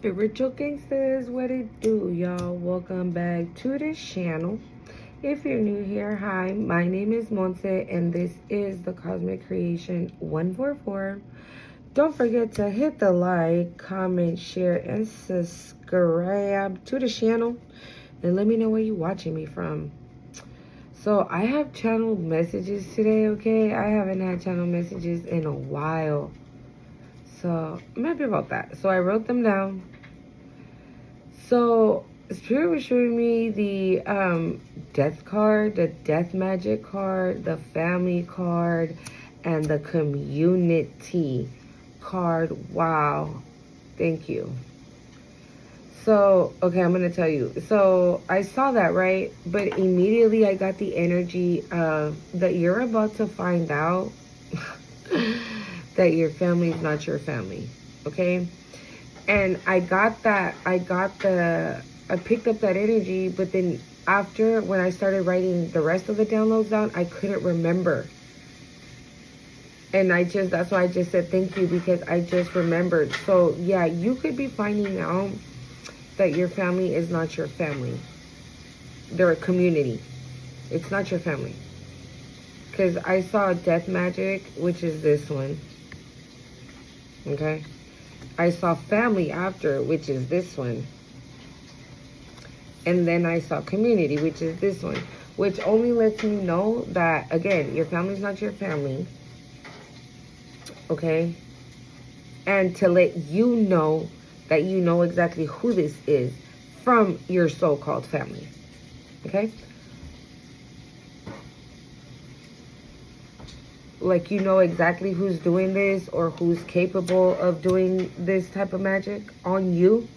Spiritual Gangsters, what it do, y'all? Welcome back to this channel. If you're new here, hi, my name is Monse, and this is the Cosmic Creation 144. Don't forget to hit the like, comment, share, and subscribe to the channel, and let me know where you're watching me from. So I have channel messages today, okay? I haven't had channel messages in a while. So I'm happy about that. So I wrote them down. So Spirit was showing me the death card, the death magic card, the family card, and the community card. Wow. Thank you. So, okay, I'm going to tell you. So I saw that, right? But immediately I got the energy of that you're about to find out that your family is not your family. Okay? And I got that, I picked up that energy, but then after, when I started writing the rest of the downloads down, I couldn't remember. And that's why I just said thank you, because I just remembered. So yeah, you could be finding out that your family is not your family. They're a community. It's not your family. Because I saw death magic, which is this one. Okay? I saw family after, which is this one. And then I saw community, which is this one. Which only lets me know that, again, your family's not your family. Okay? And to let you know that you know exactly who this is from your so-called family. Okay? Like, you know exactly who's doing this or who's capable of doing this type of magic on you.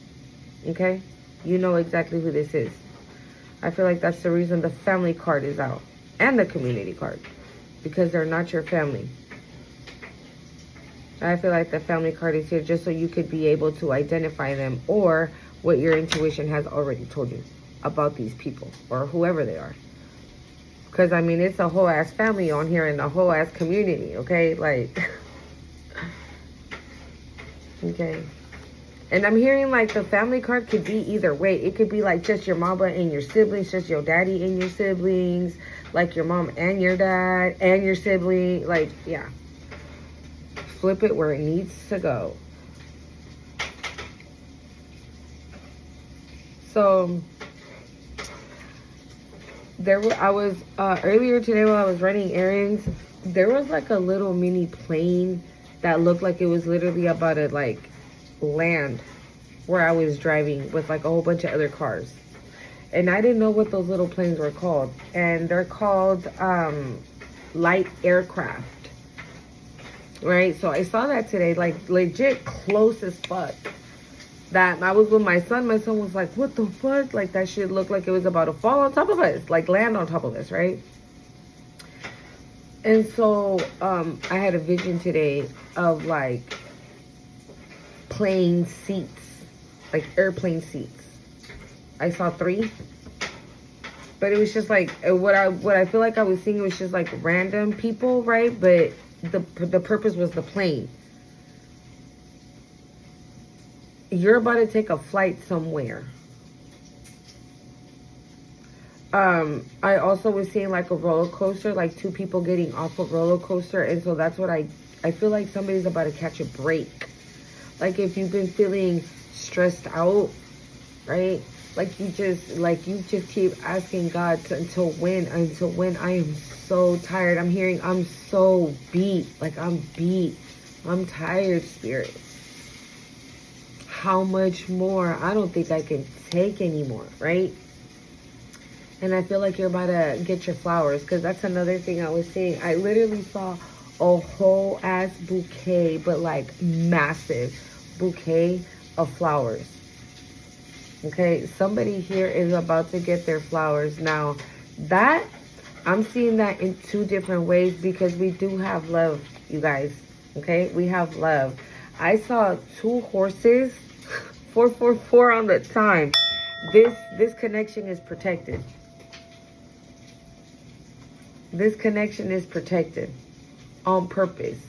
Okay? You know exactly who this is. I feel like that's the reason the family card is out. And the community card. Because they're not your family. I feel like the family card is here just so you could be able to identify them, or what your intuition has already told you about these people or whoever they are. Because, I mean, it's a whole ass family on here and a whole ass community, okay? Like, okay. And I'm hearing like the family card could be either way. It could be like just your mama and your siblings, just your daddy and your siblings, like your mom and your dad and your sibling. Like, yeah. Flip it where it needs to go. So I was earlier today while I was running errands, there was like a little mini plane that looked like it was literally about to like land where I was driving with like a whole bunch of other cars. And I didn't know what those little planes were called. And they're called light aircraft. Right? So I saw that today, like legit close as fuck. That I was with my son was like, what the fuck? Like, that shit looked like it was about to fall on top of us, like land on top of us, right? And so I had a vision today of like plane seats, like airplane seats. I saw 3, but it was just like what I feel like I was seeing was just like random people, right? But the purpose was the plane. You're about to take a flight somewhere. I also was seeing like a roller coaster, like 2 people getting off a roller coaster. And so that's what I feel like somebody's about to catch a break. Like if you've been feeling stressed out, right? Like you just keep asking God until when I am so tired. I'm hearing I'm so beat. Like I'm beat. I'm tired, Spirit. How much more? I don't think I can take anymore, right? And I feel like you're about to get your flowers, because that's another thing I was seeing. I literally saw a whole ass bouquet, but like massive bouquet of flowers. Okay, somebody here is about to get their flowers. Now, that, I'm seeing that in 2 different ways, because we do have love, you guys. Okay, we have love. I saw 2 horses, 444 on the time. This connection is protected. This connection is protected on purpose.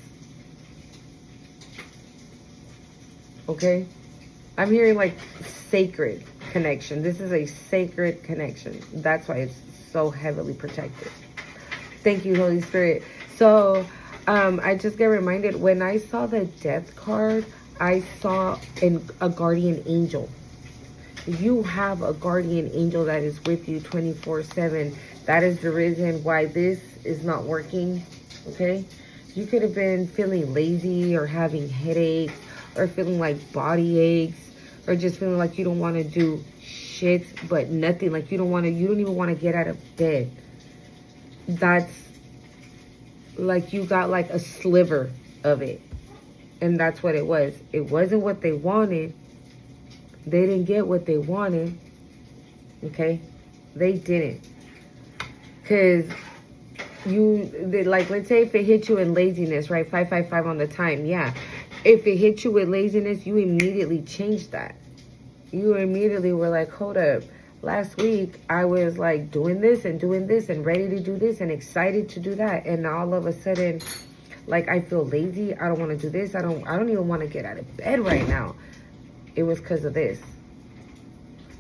Okay? I'm hearing like sacred connection. This is a sacred connection. That's why it's so heavily protected. Thank you, Holy Spirit. So I just get reminded, when I saw the death card, I saw a guardian angel. You have a guardian angel that is with you 24/7. That is the reason why this is not working, okay? You could have been feeling lazy or having headaches or feeling like body aches or just feeling like you don't want to do shit but nothing. Like you don't even want to get out of bed. That's like you got like a sliver of it. And that's what it was. It wasn't what they wanted. They didn't get what they wanted. Okay? They didn't. Because like, let's say if it hit you in laziness, right? 555 on the time. Yeah. If it hit you with laziness, you immediately changed that. You immediately were like, hold up. Last week, I was like doing this and ready to do this and excited to do that. And all of a sudden, like, I feel lazy. I don't want to do this. I don't even want to get out of bed right now. It was because of this.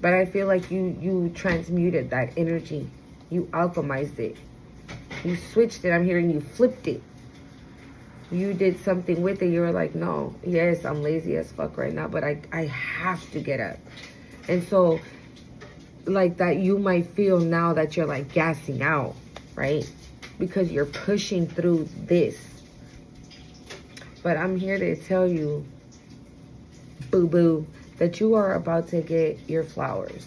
But I feel like you transmuted that energy. You alchemized it. You switched it. I'm hearing you flipped it. You did something with it. You were like, no, yes, I'm lazy as fuck right now, but I have to get up. And so, like that, you might feel now that you're like gassing out, right? Because you're pushing through this. But I'm here to tell you, boo-boo, that you are about to get your flowers.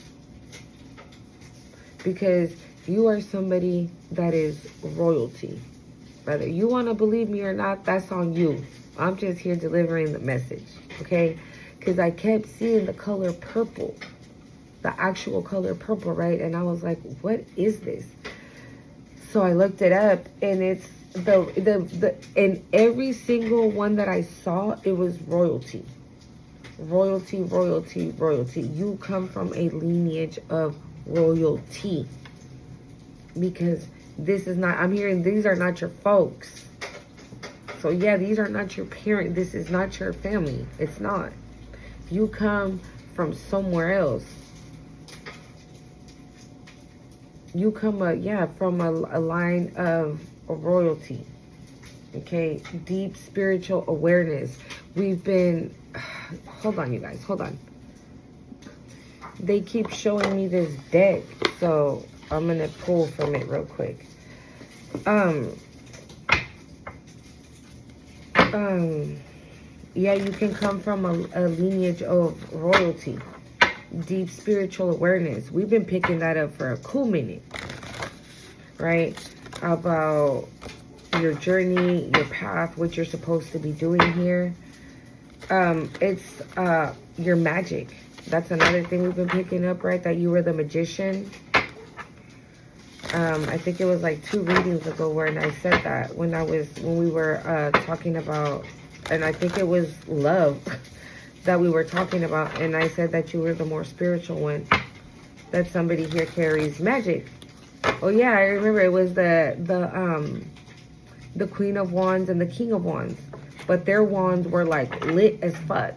Because you are somebody that is royalty. Whether you want to believe me or not, that's on you. I'm just here delivering the message, okay? Because I kept seeing the color purple, the actual color purple, right? And I was like, what is this? So I looked it up, and it's and every single one that I saw, it was royalty. Royalty, royalty, royalty. You come from a lineage of royalty. Because this is not, I'm hearing these are not your folks. So yeah, these are not your parents. This is not your family. It's not. You come from somewhere else. You come from a line of royalty. Okay, deep spiritual awareness. We've been, hold on you guys, hold on. They keep showing me this deck, so I'm gonna pull from it real quick. Yeah, you can come from a lineage of royalty, deep spiritual awareness. We've been picking that up for a cool minute, right? About your journey, your path, what you're supposed to be doing here. It's your magic. That's another thing we've been picking up, right? That you were the magician. I think it was like 2 readings ago when I said that, when we were talking about, and I think it was love that we were talking about, and I said that you were the more spiritual one, that somebody here carries magic. Oh yeah, I remember it was the Queen of Wands and the King of Wands, but their wands were like lit as fuck.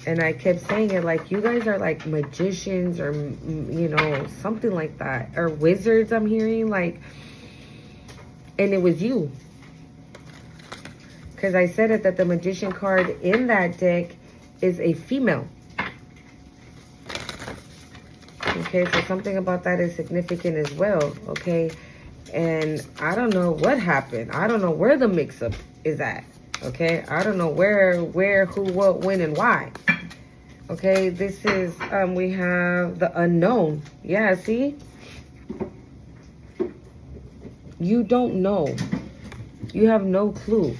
And I kept saying it like, you guys are like magicians or, you know, something like that. Or wizards, I'm hearing, like. And it was you. Because I said it, that the magician card in that deck is a female. Okay, so something about that is significant as well, okay? And I don't know what happened. I don't know where the mix-up is at, okay? I don't know where, who, what, when, and why. Okay, this is, we have the unknown. Yeah, see? You don't know. You have no clue.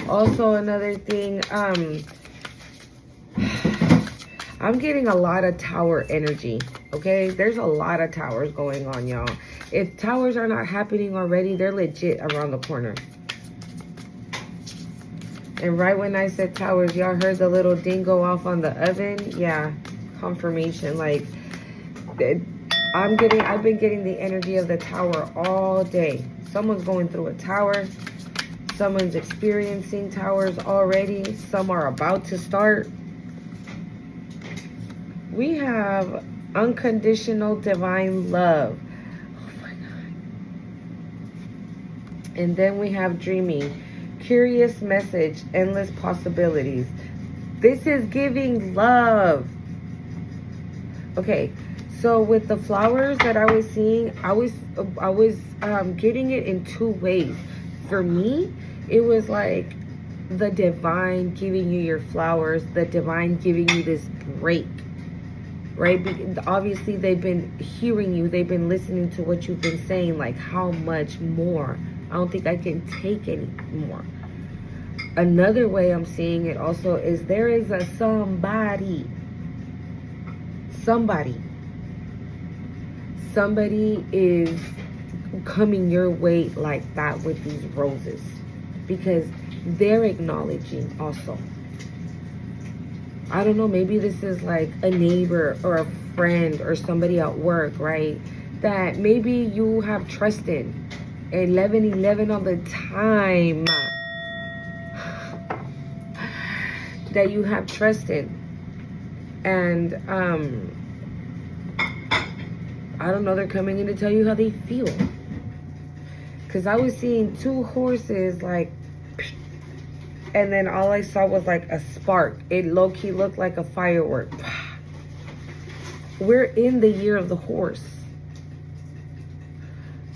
Also, another thing, I'm getting a lot of tower energy, okay? There's a lot of towers going on, y'all. If towers are not happening already, they're legit around the corner. And right when I said towers, y'all heard the little ding go off on the oven? Yeah, confirmation. Like, I've been getting the energy of the tower all day. Someone's going through a tower. Someone's experiencing towers already. Some are about to start. We have unconditional divine love. Oh my God. And then we have dreaming. Curious message, endless possibilities. This is giving love. Okay, so with the flowers that I was seeing, I was getting it in two ways. For me, it was like the divine giving you your flowers, the divine giving you this break, right? Obviously, they've been hearing you, they've been listening to what you've been saying, like how much more? I don't think I can take any more. Another way I'm seeing it also is there is a somebody is coming your way like that with these roses, because they're acknowledging also. I don't know, maybe this is like a neighbor or a friend or somebody at work, right? That maybe you have trust in. 11:11 on the time. That you have trust in. And I don't know, they're coming in to tell you how they feel. Because I was seeing two horses, like, and then all I saw was like a spark. It low-key looked like a firework. We're in the year of the horse.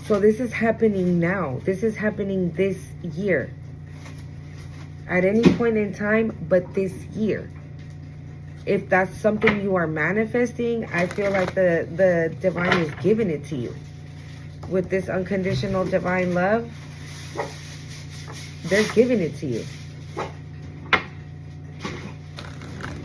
So this is happening now. This is happening this year. At any point in time, but this year. If that's something you are manifesting, I feel like the divine is giving it to you. With this unconditional divine love, they're giving it to you.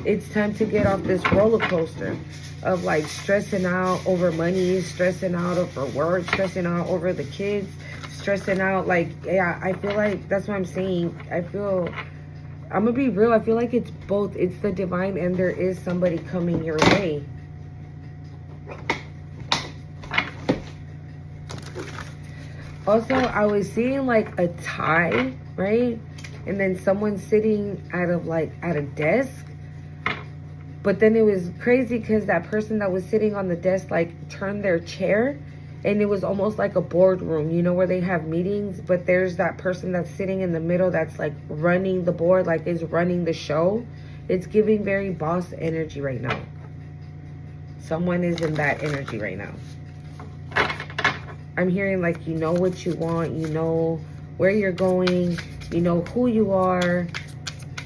It's time to get off this roller coaster of like stressing out over money, stressing out over work, stressing out over the kids, stressing out, like, yeah, I feel like that's what I'm saying. I'm gonna be real, I feel like it's both. It's the divine and there is somebody coming your way. Also, I was seeing like a tie, right? And then someone sitting at a desk. But then it was crazy because that person that was sitting on the desk like turned their chair, and it was almost like a boardroom, you know, where they have meetings, but there's that person that's sitting in the middle that's like running the board, like is running the show. It's giving very boss energy right now. Someone is in that energy right now. I'm hearing like, you know what you want, you know where you're going, you know who you are,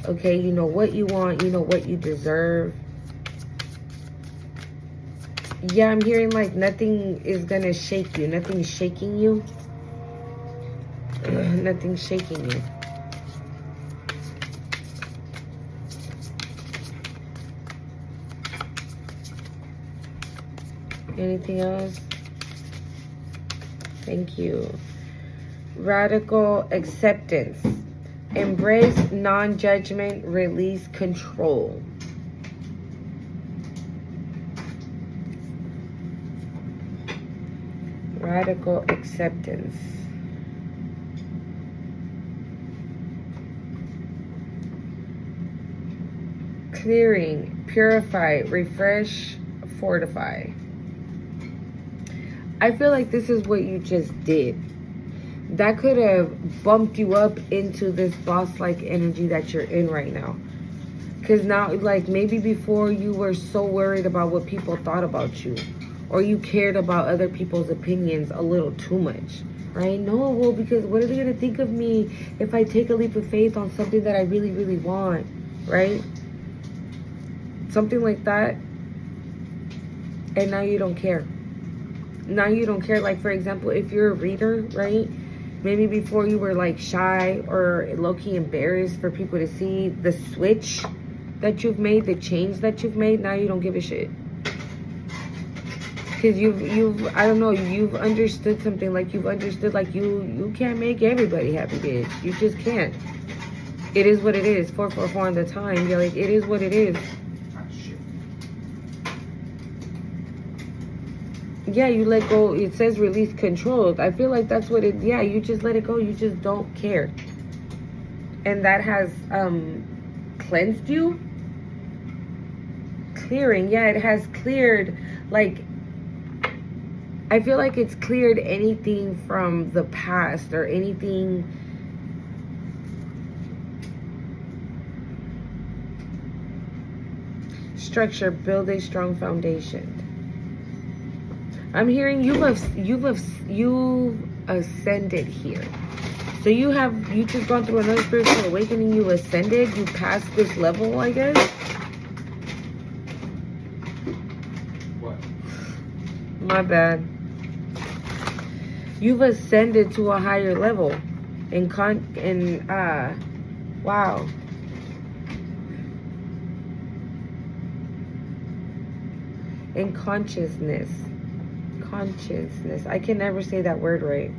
okay, you know what you want, you know what you deserve. Yeah, I'm hearing like nothing is gonna shake you. Nothing's shaking you. Nothing's shaking you. Anything else? Thank you. Radical acceptance. Embrace non-judgment. Release control. Radical acceptance. Clearing, purify, refresh, fortify. I feel like this is what you just did. That could have bumped you up into this boss-like energy that you're in right now. Because now, like, maybe before you were so worried about what people thought about you, or you cared about other people's opinions a little too much, right? No, well, because what are they going to think of me if I take a leap of faith on something that I really, really want, right? Something like that. And now you don't care. Now you don't care. Like, for example, if you're a reader, right? Maybe before you were like shy or low-key embarrassed for people to see the switch that you've made, the change that you've made. Now you don't give a shit. Because you've I don't know, you've understood something. Like, you've understood, like, you can't make everybody happy, bitch. You just can't. It is what it is. 444 on the time. You're like, it is what it is. Yeah, you let go. It says release control. I feel like that's what it, yeah, you just let it go. You just don't care. and that has cleansed you. Clearing, yeah, it has cleared, like, I feel like it's cleared anything from the past or anything. Structure, build a strong foundation. I'm hearing you've ascended here. So you just gone through another spiritual awakening. You ascended. You passed this level, I guess. What? My bad. You've ascended to a higher level. Wow. In consciousness. I can never say that word right.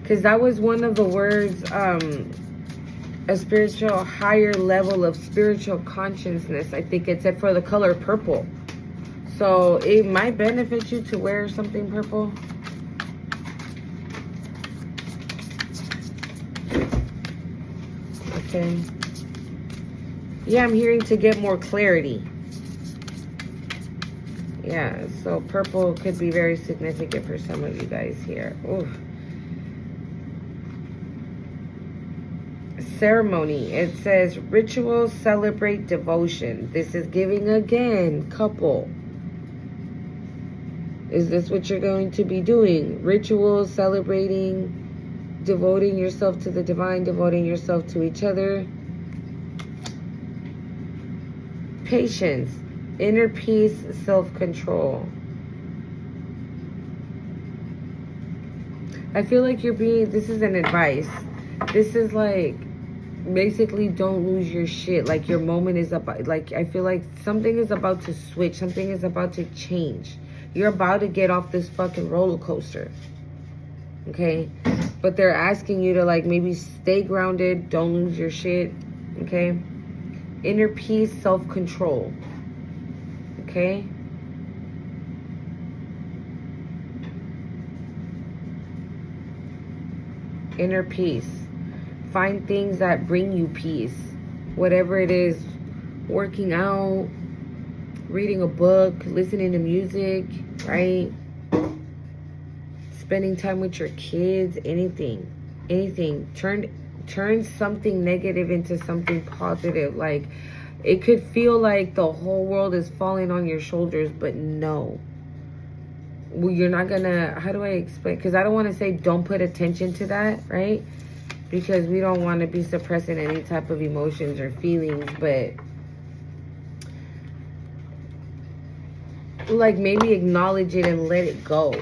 Because that was one of the words, a spiritual, higher level of spiritual consciousness. I think it said for the color purple. So it might benefit you to wear something purple. Okay. Yeah, I'm hearing to get more clarity. Yeah, so purple could be very significant for some of you guys here. Ooh. Ceremony. It says rituals celebrate devotion. This is giving again, couple. Is this what you're going to be doing? Rituals, celebrating, devoting yourself to the divine, devoting yourself to each other. Patience, inner peace, self-control. I feel like this is an advice. This is like, basically don't lose your shit. Like your moment is about, like I feel like something is about to switch. Something is about to change. You're about to get off this fucking roller coaster. Okay? But they're asking you to like maybe stay grounded. Don't lose your shit. Okay? Inner peace, self-control. Okay? Inner peace. Find things that bring you peace. Whatever it is, working out, reading a book, listening to music, right? Spending time with your kids, anything. Turn something negative into something positive. Like, it could feel like the whole world is falling on your shoulders, but no. Well, you're not gonna, how do I explain? Because I don't want to say don't put attention to that, right? Because we don't want to be suppressing any type of emotions or feelings, but like maybe acknowledge it and let it go.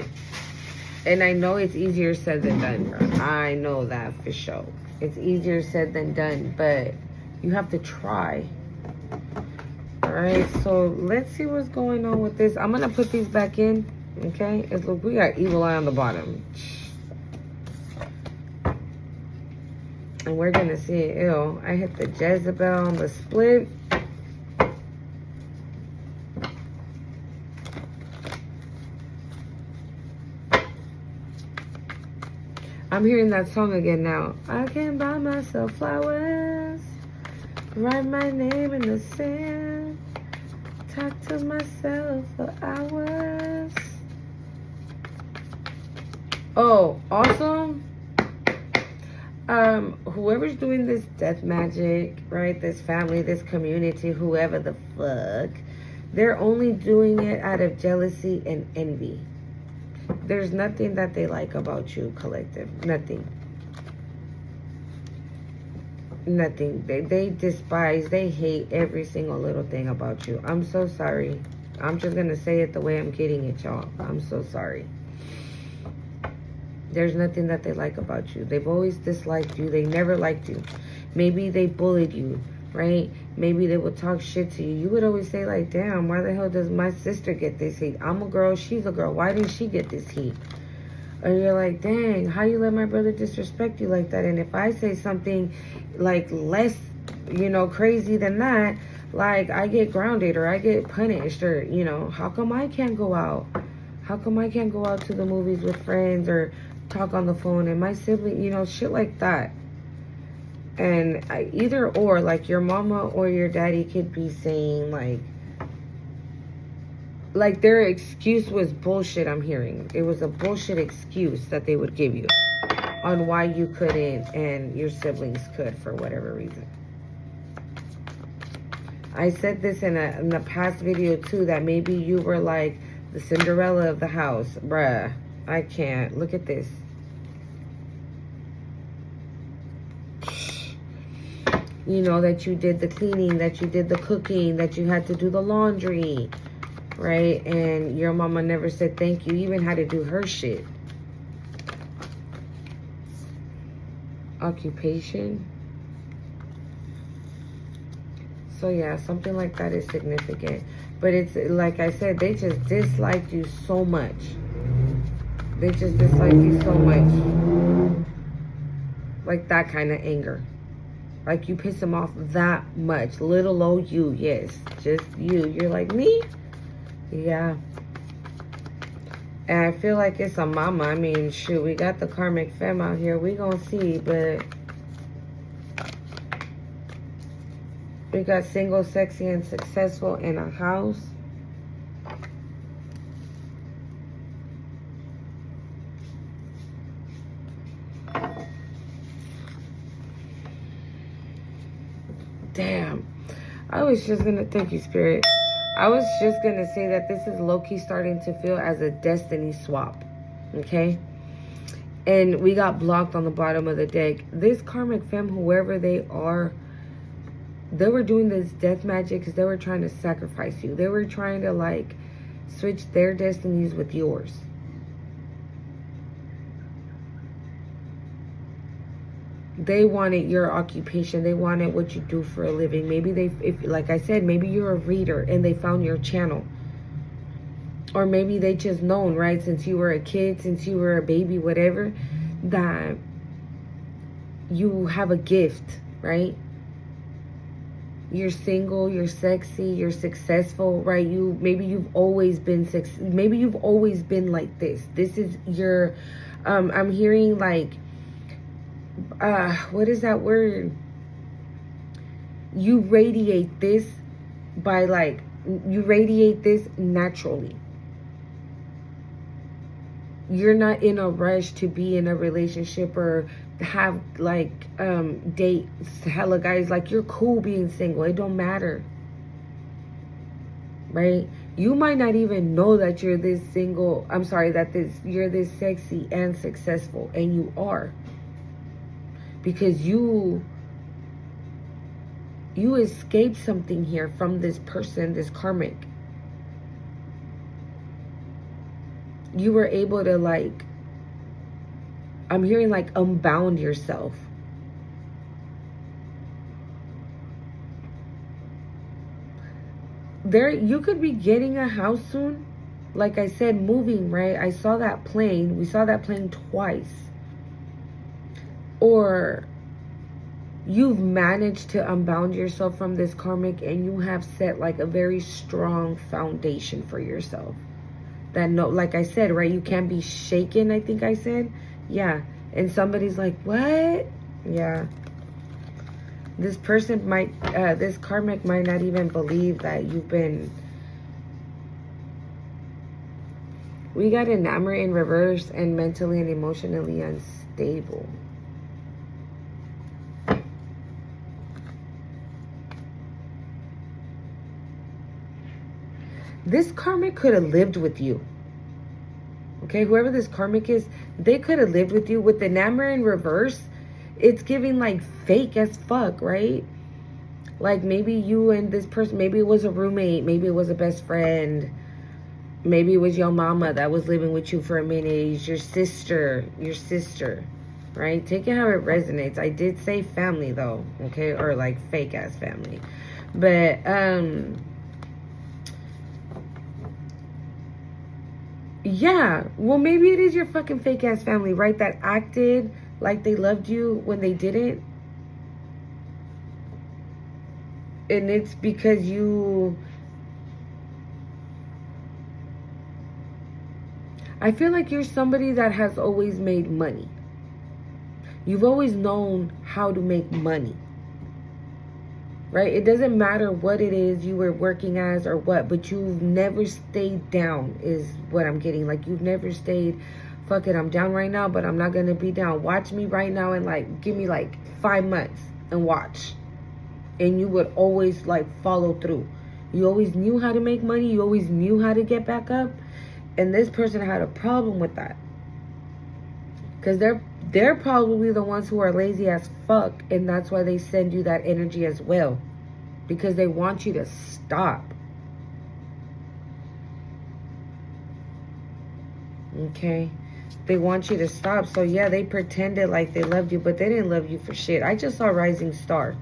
And I know it's easier said than done, bro. I know that for sure. It's easier said than done, but you have to try. All right, so let's see what's going on with this. I'm gonna put these back in, okay? Look, we got evil eye on the bottom. And we're gonna see it. Ew, I hit the Jezebel on the split. I'm hearing that song again now. I can buy myself flowers, write my name in the sand, talk to myself for hours. Oh, also, whoever's doing this death magic, right? This family, this community, whoever the fuck, they're only doing it out of jealousy and envy. There's nothing that they like about you, collective. Nothing. Nothing. They despise, they hate every single little thing about you. I'm so sorry. I'm just going to say it the way I'm getting it, y'all. I'm so sorry. There's nothing that they like about you. They've always disliked you. They never liked you. Maybe they bullied you, right? Maybe they would talk shit to you. You would always say like, damn, why the hell does my sister get this heat? I'm a girl, she's a girl. Why didn't she get this heat? Or you're like, dang, how you let my brother disrespect you like that? And if I say something like less, crazy than that, like I get grounded or I get punished or, how come I can't go out? How come I can't go out to the movies with friends or talk on the phone, and my sibling, you know, shit like that. And either or, like your mama or your daddy could be saying like their excuse was bullshit. I'm hearing it was a bullshit excuse that they would give you on why you couldn't and your siblings could for whatever reason. I said this in the past video too, that maybe you were like the Cinderella of the house. Bruh, I can't. Look at this. You know, that you did the cleaning, that you did the cooking, that you had to do the laundry, right? And your mama never said thank you, even had to do her shit. Occupation. So yeah, something like that is significant. But it's like I said, they just disliked you so much. They just dislike you so much. Like that kind of anger. Like you piss them off that much. Little old you, yes. Just you. You're like, me? Yeah. And I feel like it's a mama. I mean, shoot, we got the karmic femme out here. We gonna see, but we got single, sexy, and successful in a house. Damn. I was just gonna, thank you, Spirit. I was just gonna say that this is low-key starting to feel as a destiny swap. Okay? And we got blocked on the bottom of the deck. This karmic femme, whoever they are, they were doing this death magic because they were trying to sacrifice you. They were trying to like switch their destinies with yours. They wanted your occupation. They wanted what you do for a living. Maybe if like I said, maybe you're a reader and they found your channel. Or maybe they just known, right? Since you were a kid, since you were a baby, whatever, that you have a gift, right? You're single, you're sexy, you're successful, right? Maybe you've always been maybe you've always been like this. This is your I'm hearing like what is that word? You radiate this by like you radiate this naturally. You're not in a rush to be in a relationship or have like date hella guys. Like you're cool being single. It don't matter, right? You might not even know that you're this single. I'm sorry, that you're this sexy and successful, and you are, because you escaped something here from this person, this karmic. You were able to like, I'm hearing like unbound yourself. You could be getting a house soon. Like I said, moving, right? I saw that plane. We saw that plane twice. Or you've managed to unbound yourself from this karmic and you have set like a very strong foundation for yourself. That no, like I said, right? You can't be shaken, I think I said. Yeah. And somebody's like, what? Yeah. This person might, this karmic might not even believe that you've been. We got enamored in reverse and mentally and emotionally unstable. This karmic could have lived with you. Okay, whoever this karmic is, they could have lived with you. With the enamored in reverse, it's giving like fake as fuck, right? Like maybe you and this person, maybe it was a roommate, maybe it was a best friend, maybe it was your mama that was living with you for a minute, your sister, right? Take it how it resonates. I did say family though, okay? Or like fake ass family. But yeah, well, maybe it is your fucking fake ass family, right? That acted like they loved you when they didn't. And it's because I feel like you're somebody that has always made money. You've always known how to make money. Right? It doesn't matter what it is you were working as or what, but you've never stayed down is what I'm getting. Like, you've never stayed, fuck it, I'm down right now, but I'm not going to be down. Watch me right now and, like, give me, like, 5 months and watch. And you would always, like, follow through. You always knew how to make money. You always knew how to get back up. And this person had a problem with that. Because they're probably the ones who are lazy as fuck. And that's why they send you that energy as well. Because they want you to stop. Okay? They want you to stop. So yeah, they pretended like they loved you. But they didn't love you for shit. I just saw Rising Star.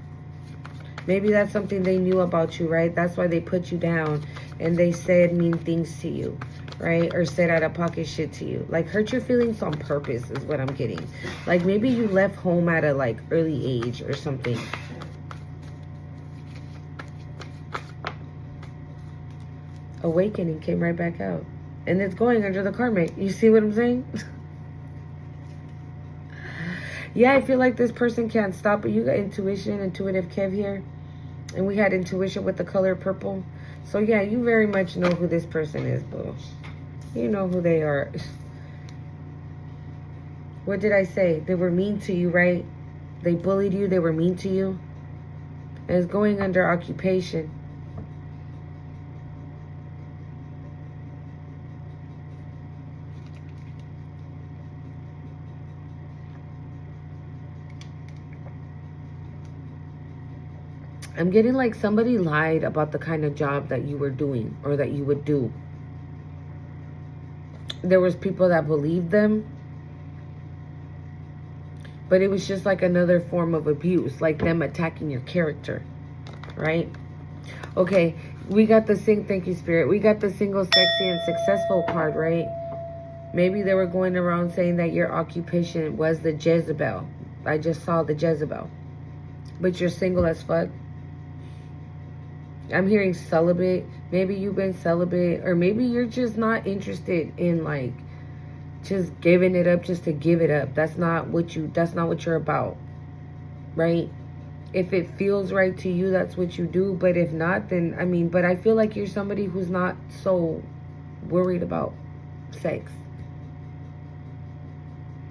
Maybe that's something they knew about you, right? That's why they put you down and they said mean things to you, right? Or said out of pocket shit to you. Like, hurt your feelings on purpose is what I'm getting. Like, maybe you left home at a, like, early age or something. Awakening came right back out. And it's going under the karmic. You see what I'm saying? Yeah, I feel like this person can't stop it. You got intuition, intuitive Kev here. And we had intuition with the color purple. So yeah, you very much know who this person is, boo. You know who they are. What did I say? They were mean to you, right? They bullied you. They were mean to you. And it's going under occupation. I'm getting like somebody lied about the kind of job that you were doing or that you would do. There was people that believed them. But it was just like another form of abuse. Like them attacking your character. Right? Okay. We got the thank you, Spirit. We got the single, sexy, and successful card, right? Maybe they were going around saying that your occupation was the Jezebel. I just saw the Jezebel. But you're single as fuck. I'm hearing celibate. Maybe you've been celibate. Or maybe you're just not interested in, like, just giving it up just to give it up. That's not what you're about. Right? If it feels right to you, that's what you do. But if not, then, I mean, but I feel like you're somebody who's not so worried about sex.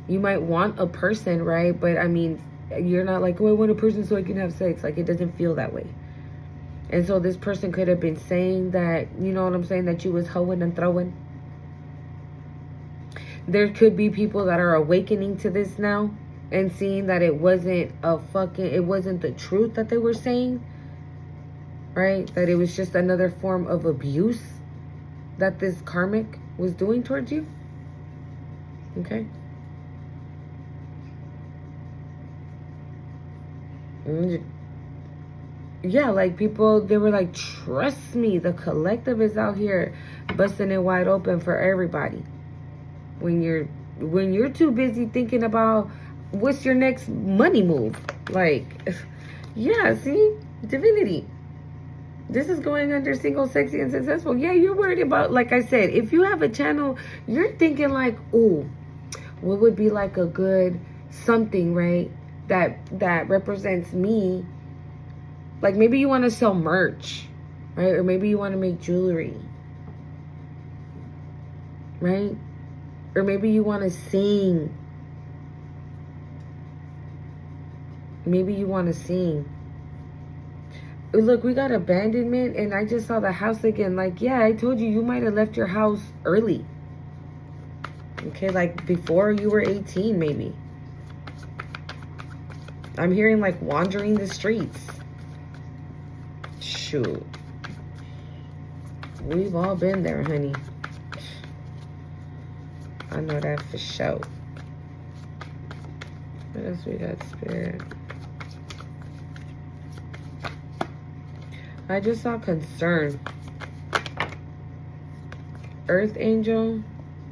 You might want a person, right? But, I mean, you're not like, oh, I want a person so I can have sex. Like, it doesn't feel that way. And so this person could have been saying that, you know what I'm saying, that you was hoeing and throwing. There could be people that are awakening to this now and seeing that it wasn't the truth that they were saying, right? That it was just another form of abuse that this karmic was doing towards you. Okay? Yeah, like people, they were like, trust me, the collective is out here busting it wide open for everybody. When you're too busy thinking about what's your next money move. Like, yeah, see? Divinity. This is going under single, sexy, and successful. Yeah, you're worried about, like I said, if you have a channel, you're thinking like, ooh, what would be like a good something, right? That represents me. Like maybe you want to sell merch, right? Or maybe you want to make jewelry, right? Or maybe you want to sing. Maybe you want to sing. Look, we got abandonment and I just saw the house again. Like, yeah, I told you might have left your house early. Okay, like before you were 18 maybe. I'm hearing like wandering the streets. Shoot. We've all been there, honey. I know that for sure. What else we got, Spirit? I just saw concern. Earth Angel,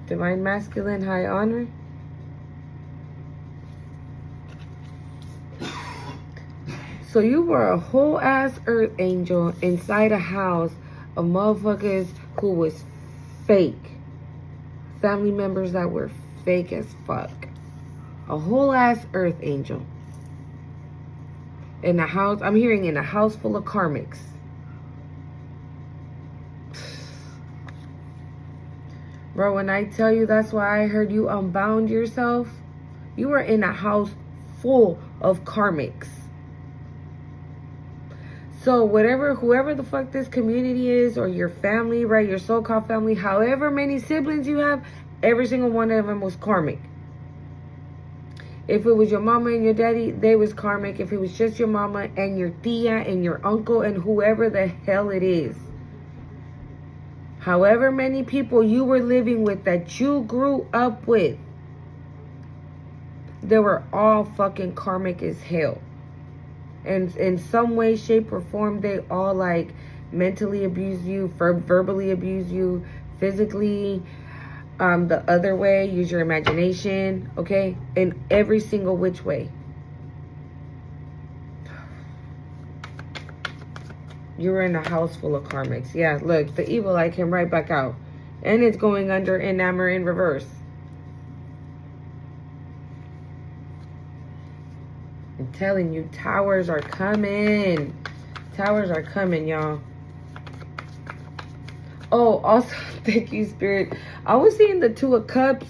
Divine Masculine, High Honor. So you were a whole ass Earth Angel inside a house of motherfuckers who was fake. family members that were fake as fuck. A whole ass earth angel. In a house, I'm hearing in a house full of karmics. Bro, when I tell you that's why I heard you unbound yourself, you were in a house full of karmics. So whoever the fuck this community is, or your family, right, your so-called family, however many siblings you have, every single one of them was karmic. If it was your mama and your daddy, they was karmic. If it was just your mama and your tia and your uncle and whoever the hell it is. However many people you were living with that you grew up with, they were all fucking karmic as hell. And in some way, shape, or form, they all like mentally abuse you, verbally abuse you, physically, the other way, use your imagination, okay? In every single which way. You were in a house full of karmics. Yeah, look, the evil eye came right back out. And it's going under enamor in reverse. I'm telling you, towers are coming. Towers are coming, y'all. Oh, also, thank you, Spirit. I was seeing the Two of Cups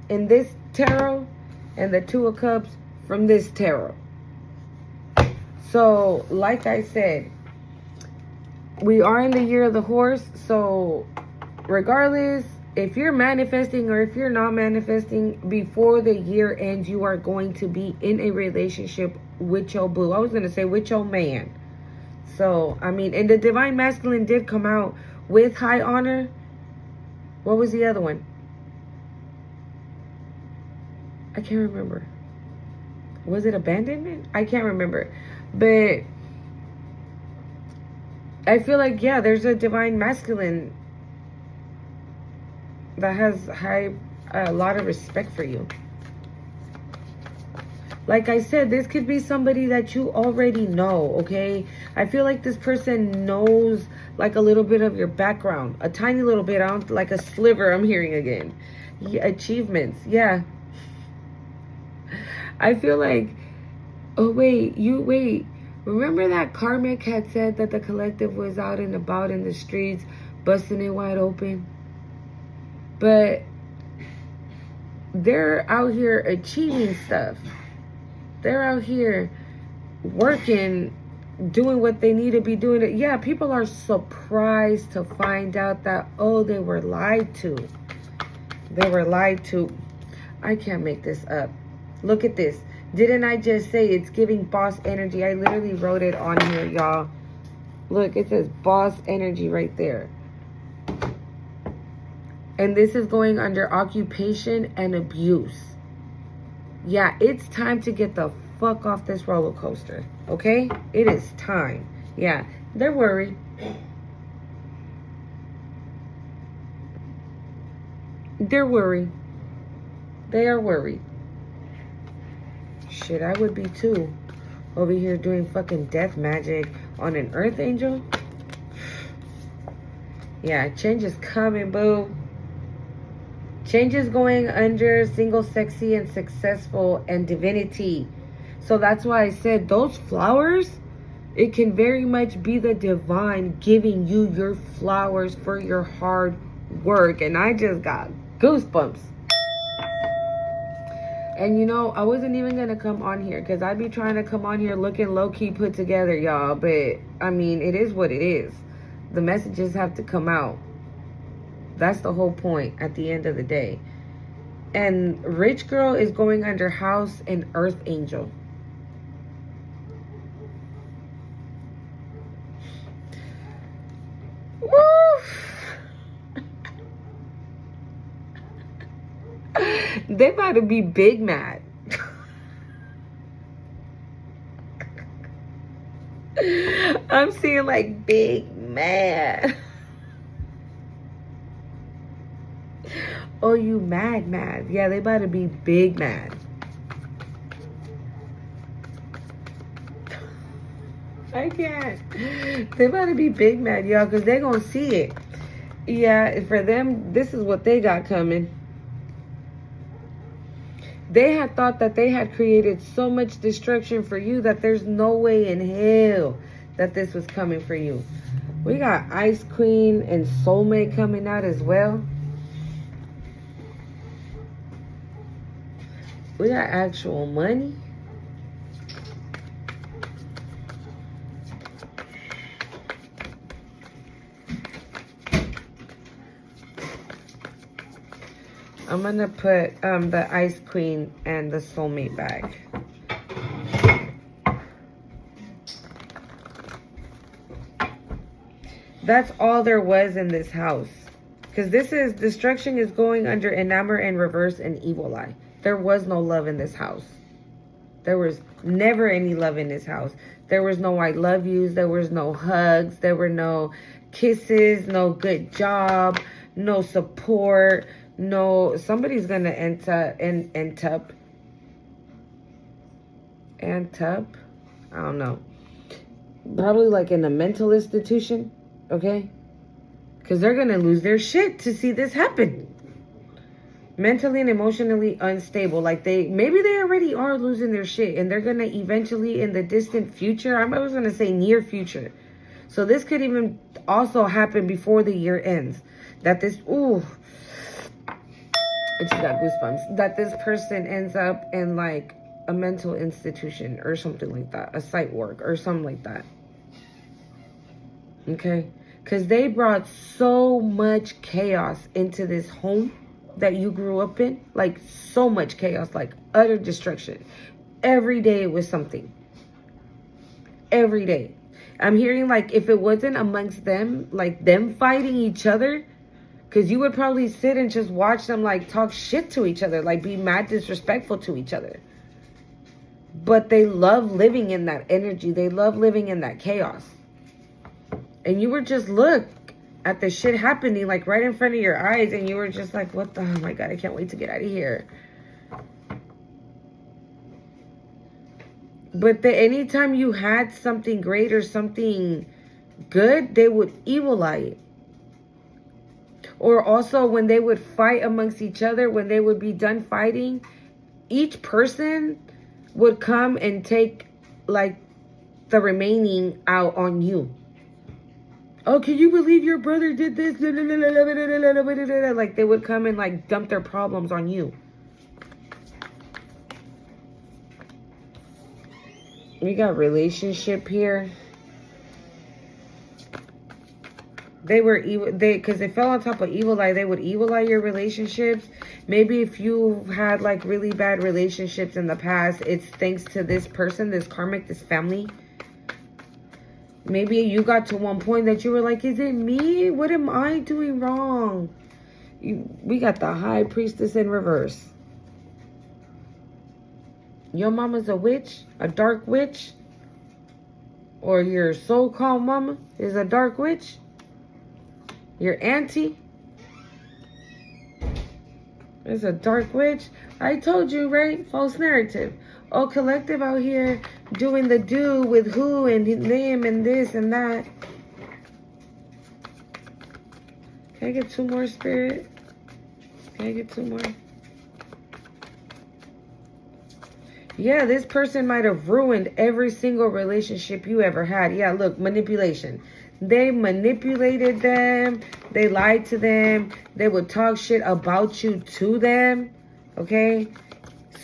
in this tarot and the Two of Cups from this tarot. So, like I said, we are in the year of the horse. So, regardless, if you're manifesting or if you're not manifesting, before the year ends, you are going to be in a relationship with your boo. I was going to say with your man. So, I mean, and the Divine Masculine did come out with high honor. What was the other one? I can't remember. Was it abandonment? I can't remember. But I feel like, yeah, there's a Divine Masculine that has a lot of respect for you. Like I said, this could be somebody that you already know, okay? I feel like this person knows like a little bit of your background. A tiny little bit. I don't, like a sliver, I'm hearing again. Yeah, achievements, yeah. I feel like, oh wait. Remember that Karmic had said that the collective was out and about in the streets, busting it wide open? But they're out here achieving stuff. They're out here working, doing what they need to be doing. Yeah, people are surprised to find out that, oh, they were lied to. They were lied to. I can't make this up. Look at this. Didn't I just say it's giving boss energy? I literally wrote it on here, y'all. Look, it says boss energy right there. And this is going under occupation and abuse. Yeah, it's time to get the fuck off this roller coaster. Okay? It is time. Yeah, they're worried. They're worried. They are worried. Shit, I would be too. Over here doing fucking death magic on an earth angel. Yeah, change is coming, boo. Change is going under single, sexy, and successful, and divinity. So that's why I said those flowers, it can very much be the divine giving you your flowers for your hard work. And I just got goosebumps. And you know, I wasn't even going to come on here because I'd be trying to come on here looking low-key put together, y'all. But, I mean, it is what it is. The messages have to come out. That's the whole point at the end of the day. And Rich Girl is going under House and Earth Angel. Woo! They about to be big mad. I'm seeing like big mad. Oh, you mad. Yeah, they about to be big mad. I can't. They about to be big mad, y'all, because they're going to see it. Yeah, for them, this is what they got coming. They had thought that they had created so much destruction for you that there's no way in hell that this was coming for you. We got Ice Queen and Soulmate coming out as well. We got actual money. I'm gonna put the Ice Queen and the Soulmate back. That's all there was in this house. Because this is, destruction is going under Enamor and Reverse and Evil Eye. There was no love in this house. There was never any love in this house. There was no I love yous. There was no hugs. There were no kisses, no good job, no support. No, somebody's gonna end up. I don't know. Probably like in a mental institution, okay? Because they're gonna lose their shit to see this happen. Mentally and emotionally unstable. Like maybe they already are losing their shit, and they're gonna eventually in the distant future. I was gonna say near future. So this could even also happen before the year ends. That this, ooh. I just got goosebumps. That this person ends up in like a mental institution or something like that. A site work or something like that. Okay? Because they brought so much chaos into this home that you grew up in. Like so much chaos. Like utter destruction. Every day it was something. Every day. I'm hearing like if it wasn't amongst them, like them fighting each other, because you would probably sit and just watch them like talk shit to each other, like be mad disrespectful to each other. But they love living in that energy. They love living in that chaos. And you were just look at the shit happening like right in front of your eyes, and you were just like, what the, oh my God, I can't wait to get out of here. But anytime you had something great or something good, they would evil eye it. Or also when they would fight amongst each other, when they would be done fighting, each person would come and take like the remaining out on you. Oh, can you believe your brother did this? Like they would come and like dump their problems on you. We got relationship here. They were evil. Because they fell on top of Evil Eye. They would evil eye your relationships. Maybe if you had like really bad relationships in the past, it's thanks to this person, this karmic, this family. Maybe you got to one point that you were like, is it me? What am I doing wrong? We got the High Priestess in reverse. Your mama's a witch, a dark witch, or your so-called mama is a dark witch. Your auntie is a dark witch. I told you, right? False narrative. Oh, collective out here doing the do with who and them and this and that. Can I get 2 more, Spirit? Can I get 2 more? Yeah, this person might have ruined every single relationship you ever had. Yeah, look, manipulation. They manipulated them. They lied to them. They would talk shit about you to them. Okay?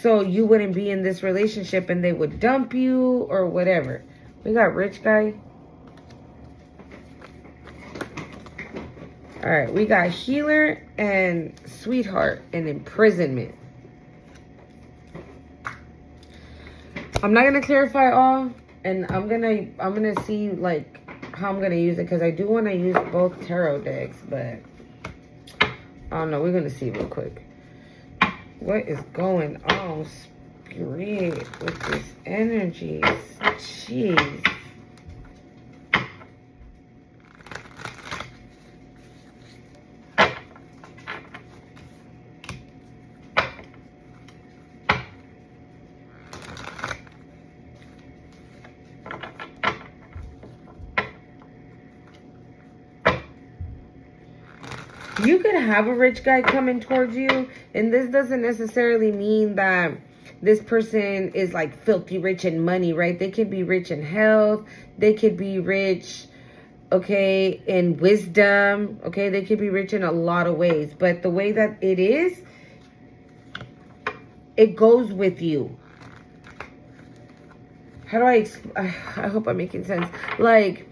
So you wouldn't be in this relationship and they would dump you or whatever. We got rich guy. Alright, we got healer and sweetheart and imprisonment. I'm not gonna clarify all, and I'm gonna see like how I'm gonna use it, because I do want to use both tarot decks, but I don't know. We're gonna see real quick. What is going on, Spirit, with this energy? Jeez. you could have a rich guy coming towards you, and this doesn't necessarily mean that this person is like filthy rich in money, right? They could be rich in health. They could be rich, okay, in wisdom. Okay, they could be rich in a lot of ways. But the way that it is, it goes with you. How do I hope I'm making sense. Like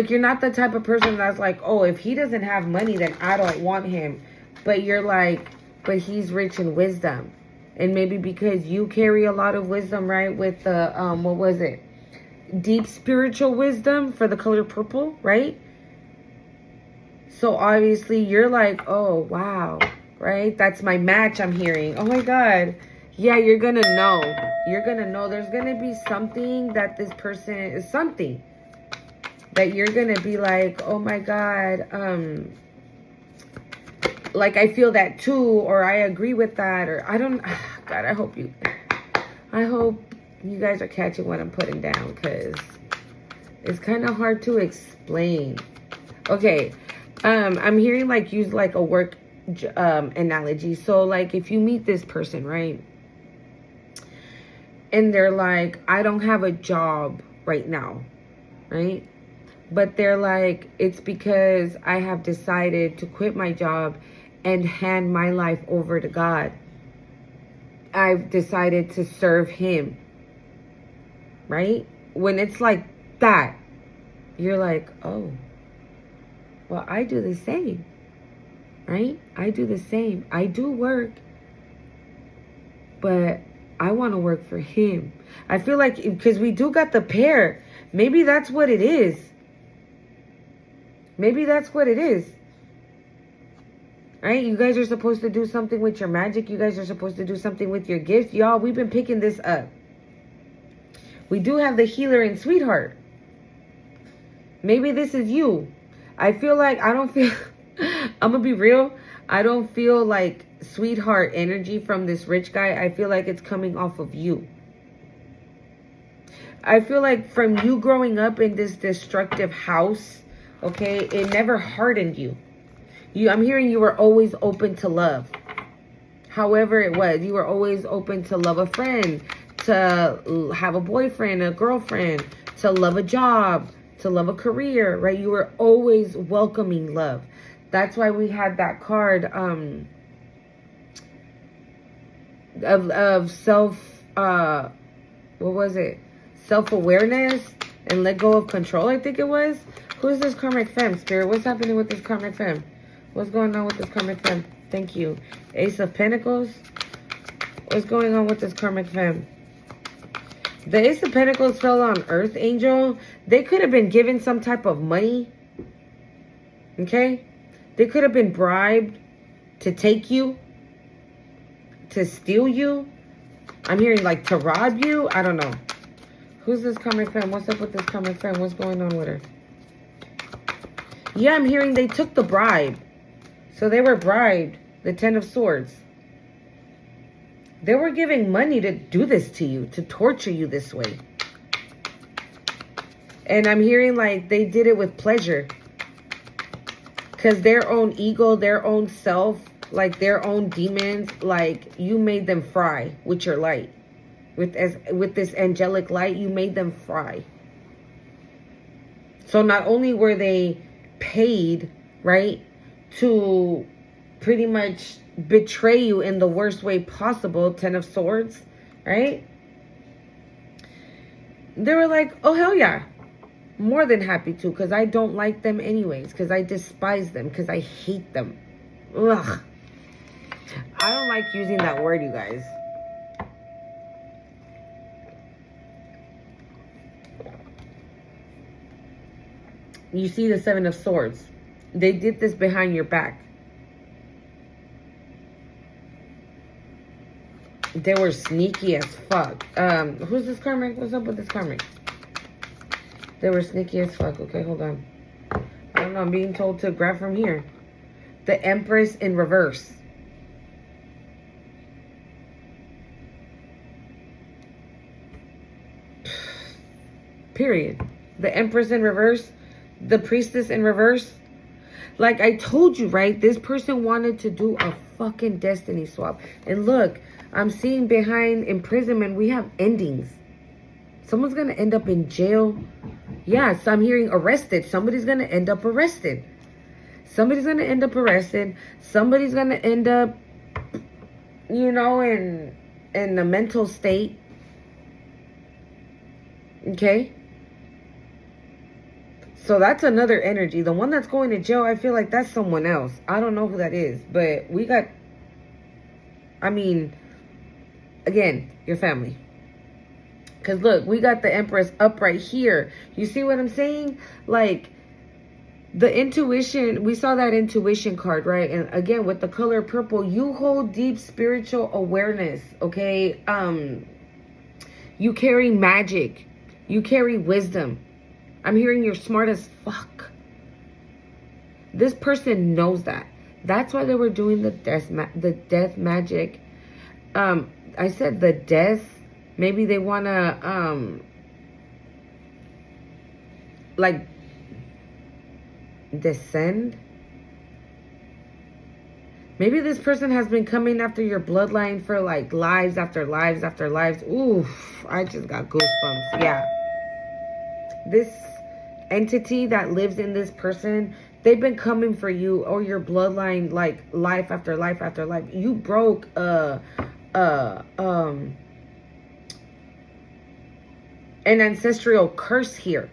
you're not the type of person that's like, oh, if he doesn't have money, then I don't want him. But you're like, but he's rich in wisdom. And maybe because you carry a lot of wisdom, right? With the, what was it? Deep spiritual wisdom for the color purple, right? So obviously you're like, oh, wow, right? That's my match I'm hearing. Oh my God. Yeah, you're going to know. You're going to know there's going to be something that this person is something that you're going to be like, oh my God, like I feel that too, or I agree with that, or I don't, God, I hope you guys are catching what I'm putting down, because it's kind of hard to explain. Okay, I'm hearing like use like a work analogy. So like if you meet this person, right? And they're like, I don't have a job right now, right? But they're like, it's because I have decided to quit my job and hand my life over to God. I've decided to serve him, right? When it's like that, you're like, oh, well, I do the same, right? I do the same. I do work, but I want to work for him. I feel like because we do got the pair, maybe that's what it is. Maybe that's what it is. Right? You guys are supposed to do something with your magic. You guys are supposed to do something with your gifts. Y'all, we've been picking this up. We do have the healer and sweetheart. Maybe this is you. I feel like I don't feel... I'm going to be real. I don't feel like sweetheart energy from this rich guy. I feel like it's coming off of you. I feel like from you growing up in this destructive house, okay, it never hardened you. I'm hearing you were always open to love. However it was, you were always open to love a friend, to have a boyfriend, a girlfriend, to love a job, to love a career, right? You were always welcoming love. That's why we had that card of self, what was it? Self-awareness and let go of control, I think it was. Who's this karmic femme, Spirit? What's happening with this karmic femme? What's going on with this karmic femme? Thank you. Ace of Pentacles. What's going on with this karmic femme? The Ace of Pentacles fell on Earth, Angel. They could have been given some type of money. Okay? They could have been bribed to take you. To steal you. I'm hearing like to rob you. I don't know. Who's this karmic femme? What's up with this karmic femme? What's going on with her? Yeah, I'm hearing they took the bribe. So they were bribed. The Ten of Swords. They were giving money to do this to you. To torture you this way. And I'm hearing like they did it with pleasure. Because their own ego, their own self, like their own demons, like you made them fry with your light. With this angelic light, you made them fry. So not only were they paid, right, to pretty much betray you in the worst way possible, Ten of Swords, right? They were like, oh, hell yeah. More than happy to, because I don't like them anyways, because I despise them, because I hate them. Ugh. I don't like using that word, you guys. You see the Seven of Swords. They did this behind your back. They were sneaky as fuck. Who's this karmic? What's up with this karmic? They were sneaky as fuck. Okay, hold on. I don't know. I'm being told to grab from here. The Empress in reverse. Period. The Empress in reverse. The Priestess in reverse. Like I told you, right? This person wanted to do a fucking destiny swap. And look, I'm seeing behind imprisonment, we have endings. Someone's going to end up in jail. Yes, I'm hearing arrested. Somebody's going to end up arrested. Somebody's going to end up arrested. Somebody's going to end up, you know, in a mental state. Okay? So that's another energy. The one that's going to jail, I feel like that's someone else. I don't know who that is. But we got, I mean, again, your family. Because look, we got the Empress up right here. You see what I'm saying? Like, the intuition, we saw that intuition card, right? And again, with the color purple, you hold deep spiritual awareness, okay? You carry magic. You carry wisdom. I'm hearing you're smart as fuck. This person knows that. That's why they were doing the death magic. I said the death. Maybe they want to, like, descend. Maybe this person has been coming after your bloodline for, like, lives after lives after lives. Oof, I just got goosebumps. Yeah. This entity that lives in this person, they've been coming for you or your bloodline, like, life after life after life. You broke, an ancestral curse here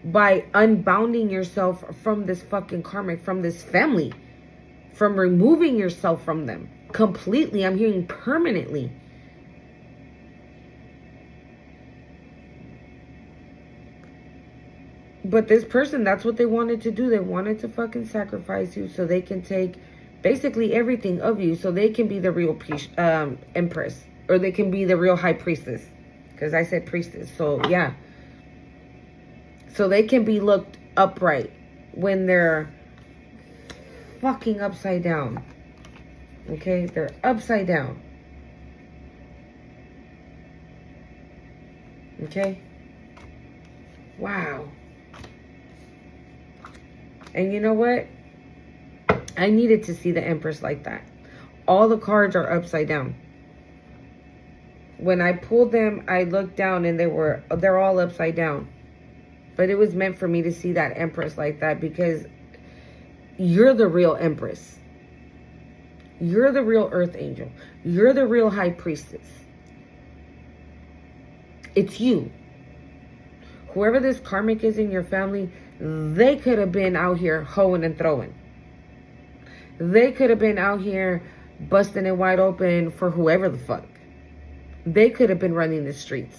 by unbounding yourself from this fucking karmic, from this family, from removing yourself from them completely. I'm hearing permanently. But this person, that's what they wanted to do. They wanted to fucking sacrifice you so they can take basically everything of you, so they can be the real empress, or they can be the real high priestess. Because I said priestess. So, yeah. So they can be looked upright when they're fucking upside down. Okay? They're upside down. Okay? Wow. And you know what? I needed to see the Empress like that. All the cards are upside down. When I pulled them, I looked down and they're all upside down. But it was meant for me to see that Empress like that because you're the real Empress. You're the real Earth Angel. You're the real High Priestess. It's you. Whoever this karmic is in your family, they could have been out here hoeing and throwing. They could have been out here busting it wide open for whoever the fuck. They could have been running the streets.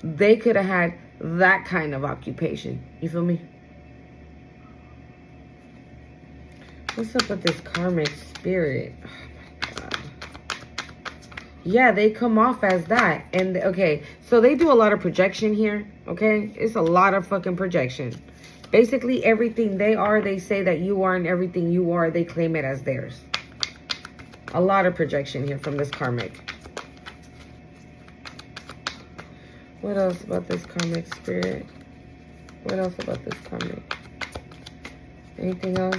They could have had that kind of occupation. You feel me? What's up with this karmic spirit? Oh my God. Yeah, they come off as that. And okay, so they do a lot of projection here. Okay, it's a lot of fucking projection. Basically, everything they are, they say that you are, and everything you are, they claim it as theirs. A lot of projection here from this karmic. What else about this karmic spirit? What else about this karmic? Anything else?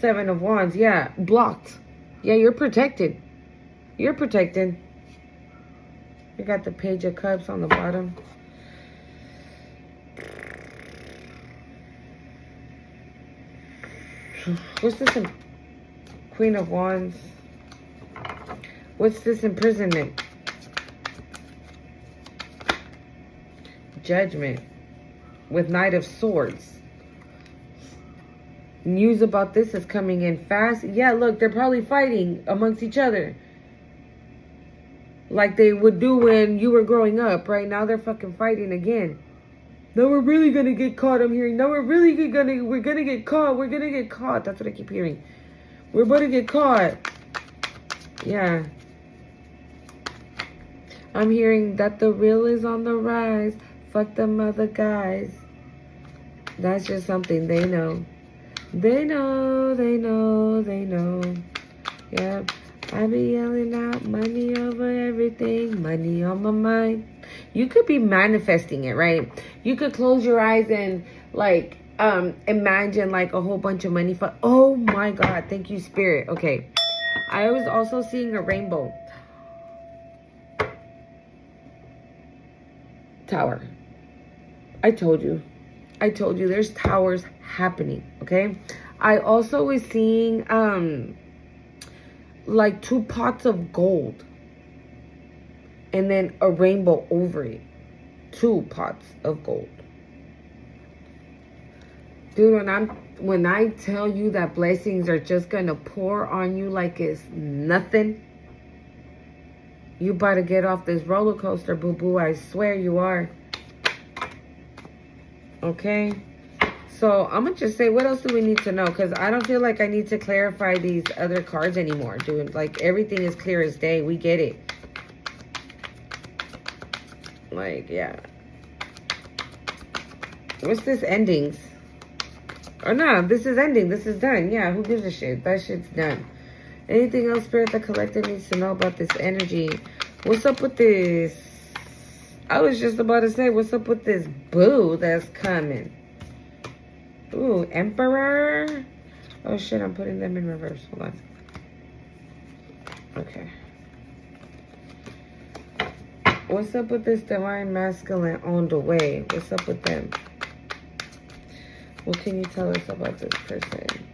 Seven of Wands, yeah, blocked. Yeah, you're protected. You're protected. You got the Page of Cups on the bottom. What's this in Queen of Wands? What's this imprisonment? Judgment with Knight of Swords. News about this is coming in fast. Yeah, look, they're probably fighting amongst each other. Like they would do when you were growing up. Right now they're fucking fighting again. No, we're really gonna get caught, I'm hearing. No, we're gonna get caught. We're gonna get caught. That's what I keep hearing. We're about to get caught. Yeah. I'm hearing that the real is on the rise. Fuck them other guys. That's just something they know. They know, they know, they know. Yep. I be yelling out money over everything, money on my mind. You could be manifesting it, right? You could close your eyes and like imagine like a whole bunch of money for, oh my God, thank you, Spirit. Okay. I was also seeing a rainbow tower. I told you there's towers happening, okay? I also was seeing like 2 pots of gold and then a rainbow over it. 2 pots of gold. Dude, when I tell you that blessings are just gonna pour on you like it's nothing, you about to get off this roller coaster, boo-boo. I swear you are. Okay? So I'm gonna just say, what else do we need to know? Because I don't feel like I need to clarify these other cards anymore, dude. Like, everything is clear as day. We get it. Like, yeah. What's this? Endings? Oh, no. This is ending. This is done. Yeah, who gives a shit? That shit's done. Anything else, Spirit, the collective needs to know about this energy? What's up with this? I was just about to say, what's up with this boo that's coming? Ooh, Emperor. Oh, shit, I'm putting them in reverse. Hold on. Okay. What's up with this divine masculine on the way? What's up with them? What can you tell us about this person?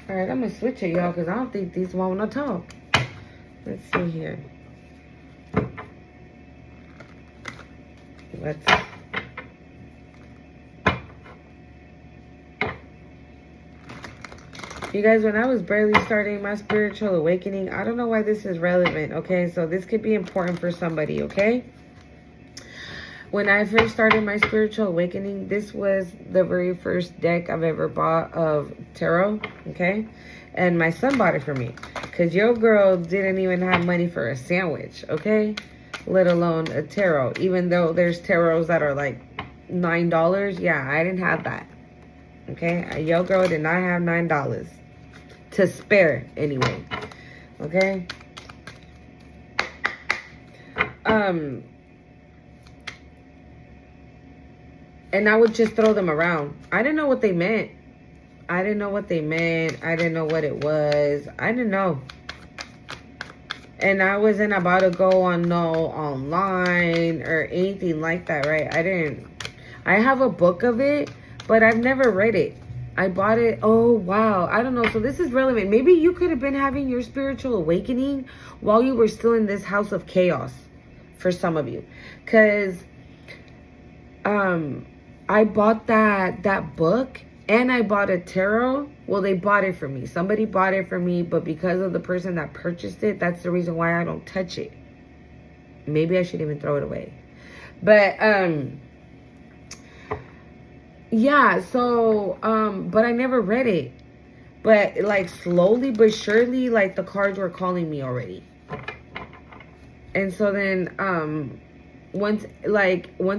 Alright, I'm going to switch it, y'all, because I don't think these want to talk. Let's see here. Let's... You guys, when I was barely starting my spiritual awakening, I don't know why this is relevant, okay? So this could be important for somebody, okay? When I first started my spiritual awakening, this was the very first deck I've ever bought of tarot, okay? And my son bought it for me. Because your girl didn't even have money for a sandwich, okay? Let alone a tarot. Even though there's tarots that are like $9. Yeah, I didn't have that. Okay? Your girl did not have $9 to spare anyway. Okay? And I would just throw them around. I didn't know what they meant. I didn't know what they meant. I didn't know what it was. I didn't know. And I wasn't about to go on no online or anything like that, right? I have a book of it, but I've never read it. I bought it. Oh, wow. I don't know. So this is relevant. Maybe you could have been having your spiritual awakening while you were still in this house of chaos for some of you. Because I bought that book and I bought a tarot. Well, they bought it for me. Somebody bought it for me, but because of the person that purchased it, that's the reason why I don't touch it. Maybe I should even throw it away. But, yeah, so, but I never read it. But, like, slowly but surely, like, the cards were calling me already. And so then, once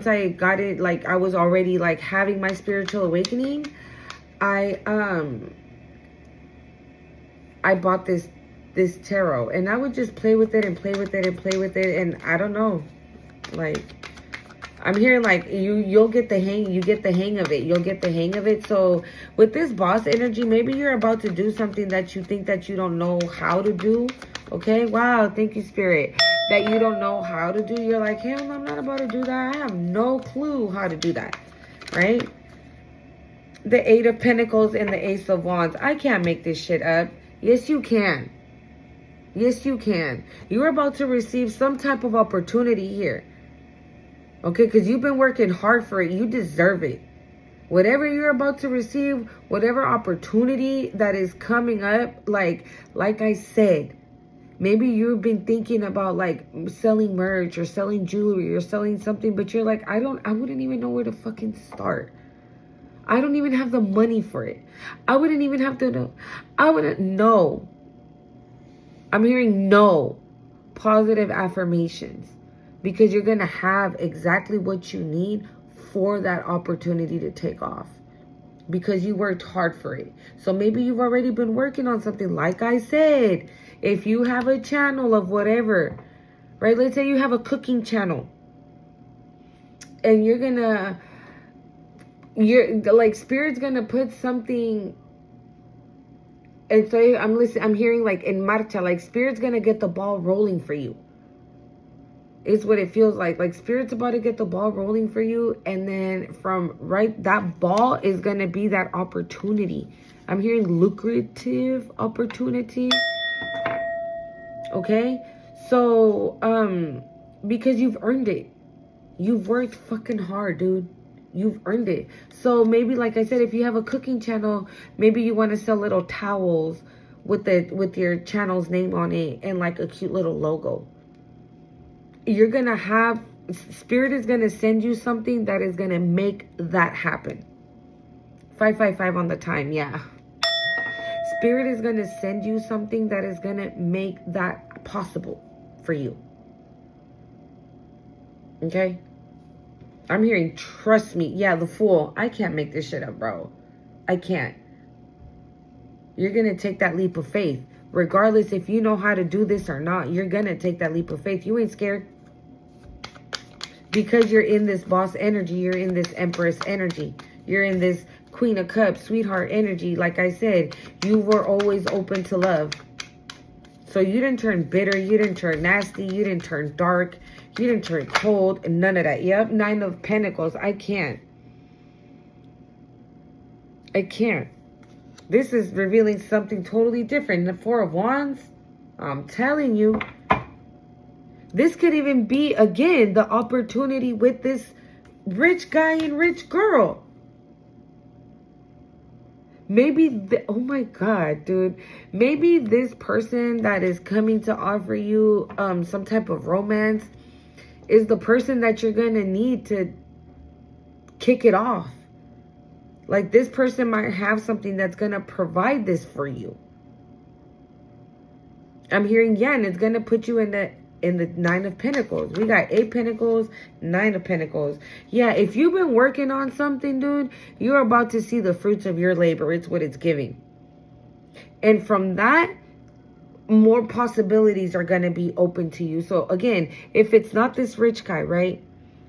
I got it, like, I was already, like, having my spiritual awakening, I bought this tarot, and I would just play with it and play with it and play with it, and I don't know, like, I'm hearing like you'll get the hang, you get the hang of it, you'll get the hang of it. So with this boss energy, maybe you're about to do something that you think that you don't know how to do. Okay, wow, thank you, Spirit, that you don't know how to do. You're like, hell, I'm not about to do that. I have no clue how to do that, right? The 8 of Pentacles and the Ace of Wands. I can't make this shit up. Yes, you can. Yes, you can. You're about to receive some type of opportunity here. Okay, because you've been working hard for it. You deserve it. Whatever you're about to receive, whatever opportunity that is coming up, like I said, maybe you've been thinking about like selling merch or selling jewelry or selling something, but you're like, I wouldn't even know where to fucking start. I don't even have the money for it. I wouldn't even have to know. I wouldn't know. I'm hearing no positive affirmations because you're going to have exactly what you need for that opportunity to take off because you worked hard for it. So maybe you've already been working on something. Like I said, if you have a channel of whatever, right? Let's say you have a cooking channel and you're like, Spirit's gonna put something. And so I'm hearing like en marcha, like Spirit's gonna get the ball rolling for you. Is what it feels like. Like Spirit's about to get the ball rolling for you. And then that ball is gonna be that opportunity. I'm hearing lucrative opportunity. Okay? So, because you've earned it. You've worked fucking hard, dude. You've earned it. So maybe, like I said, if you have a cooking channel, maybe you want to sell little towels with your channel's name on it and like a cute little logo. You're going to have, Spirit is going to send you something that is going to make that happen. 555 on the time, yeah. Spirit is going to send you something that is going to make that possible for you. Okay? I'm hearing, trust me. Yeah, the Fool. I can't make this shit up, bro. I can't. You're going to take that leap of faith. Regardless if you know how to do this or not, you're going to take that leap of faith. You ain't scared. Because you're in this boss energy. You're in this Empress energy. You're in this Queen of Cups, sweetheart energy. Like I said, you were always open to love. So you didn't turn bitter. You didn't turn nasty. You didn't turn dark. You didn't turn cold. None of that. Yep. 9 of Pentacles. I can't. This is revealing something totally different. The 4 of Wands. I'm telling you. This could even be, again, the opportunity with this rich guy and rich girl. Maybe, oh my God, dude. Maybe this person that is coming to offer you some type of romance is the person that you're going to need to kick it off. Like, this person might have something that's going to provide this for you. I'm hearing, yeah, and it's going to put you in the 9 of Pentacles. We got 8 Pentacles, 9 of Pentacles. Yeah, if you've been working on something, dude, you're about to see the fruits of your labor. It's what it's giving. And from that, more possibilities are going to be open to you. So again, if it's not this rich guy, right?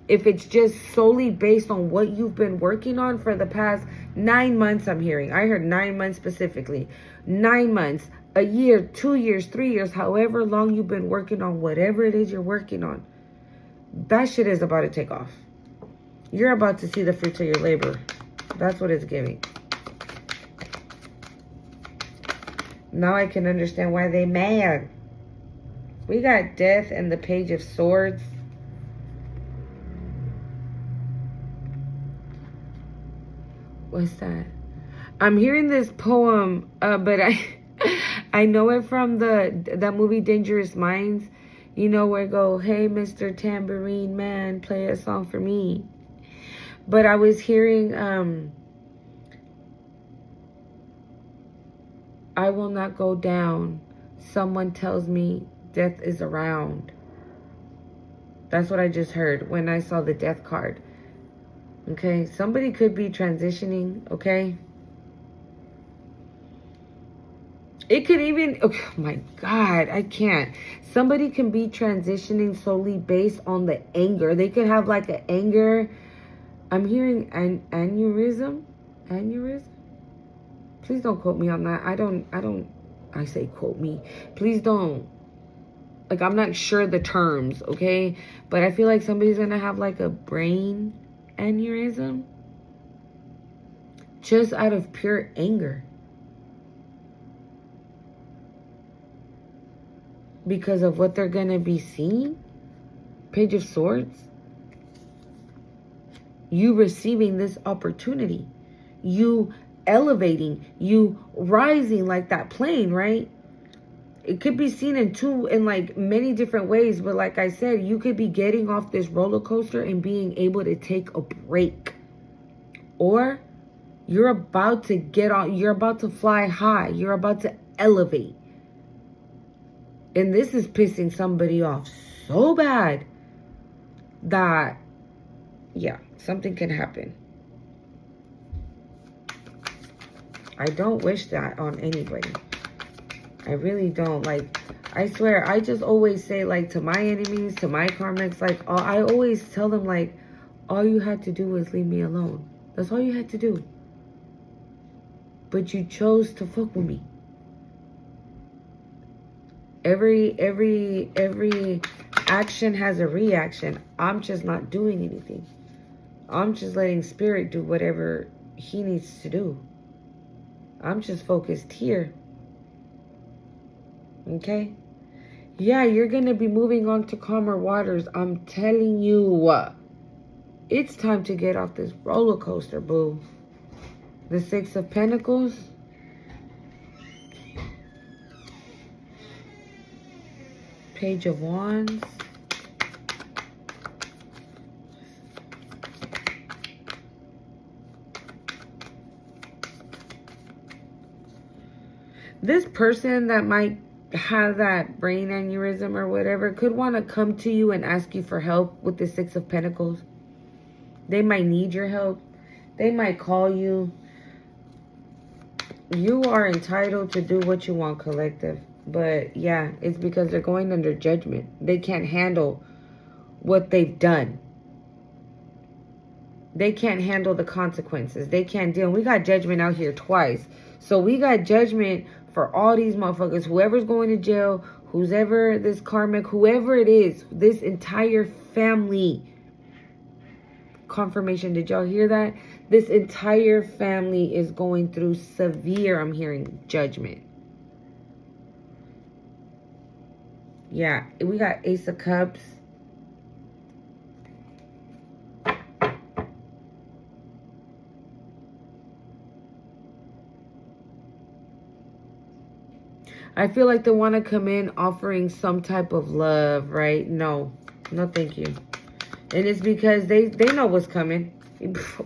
If it's just solely based on what you've been working on for the past 9 months, I'm hearing. I heard 9 months specifically. 9 months, a year, 2 years, 3 years, however long you've been working on whatever it is you're working on. That shit is about to take off. You're about to see the fruits of your labor. That's what it's giving. Now I can understand why they mad. We got Death and the Page of Swords. What's that? I'm hearing this poem, but I know it from that movie Dangerous Minds. You know where it go, hey, Mr. Tambourine Man, play a song for me. But I was hearing, I will not go down. Someone tells me death is around. That's what I just heard when I saw the Death card. Okay, somebody could be transitioning, okay? It could even, oh my God, I can't. Somebody can be transitioning solely based on the anger. They could have like an anger. I'm hearing an aneurysm. Aneurysm? Please don't quote me on that. I say quote me. Please don't. Like, I'm not sure the terms, okay? But I feel like somebody's going to have like a brain aneurysm. Just out of pure anger. Because of what they're going to be seeing. Page of Swords. You receiving this opportunity. You elevating. You rising like that plane, right? It could be seen in like many different ways. But like I said, you could be getting off this roller coaster and being able to take a break. Or you're about to get on. You're about to fly high. You're about to elevate. And this is pissing somebody off so bad that Yeah, something can happen. I don't wish that on anybody. I really don't. Like, I swear, I just always say, like, to my enemies, to my karmics, like, I always tell them, like, all you had to do was leave me alone. That's all you had to do. But you chose to fuck with me. Every action has a reaction. I'm just not doing anything. I'm just letting spirit do whatever he needs to do. I'm just focused here. Okay? Yeah, you're going to be moving on to calmer waters. I'm telling you. It's time to get off this roller coaster, boo. The Six of Pentacles. Page of Wands. This person that might have that brain aneurysm or whatever could want to come to you and ask you for help with the Six of Pentacles. They might need your help. They might call you. You are entitled to do what you want, collective. But yeah, it's because they're going under judgment. They can't handle what they've done. They can't handle the consequences. They can't deal. We got judgment out here twice. So we got judgment for all these motherfuckers. Whoever's going to jail, who's ever this karmic, whoever it is, this entire family. Confirmation. Did y'all hear that? This entire family is going through severe, I'm hearing, judgment. Yeah, we got Ace of Cups. I feel like they want to come in offering some type of love, right? No, thank you. And it's because they know what's coming.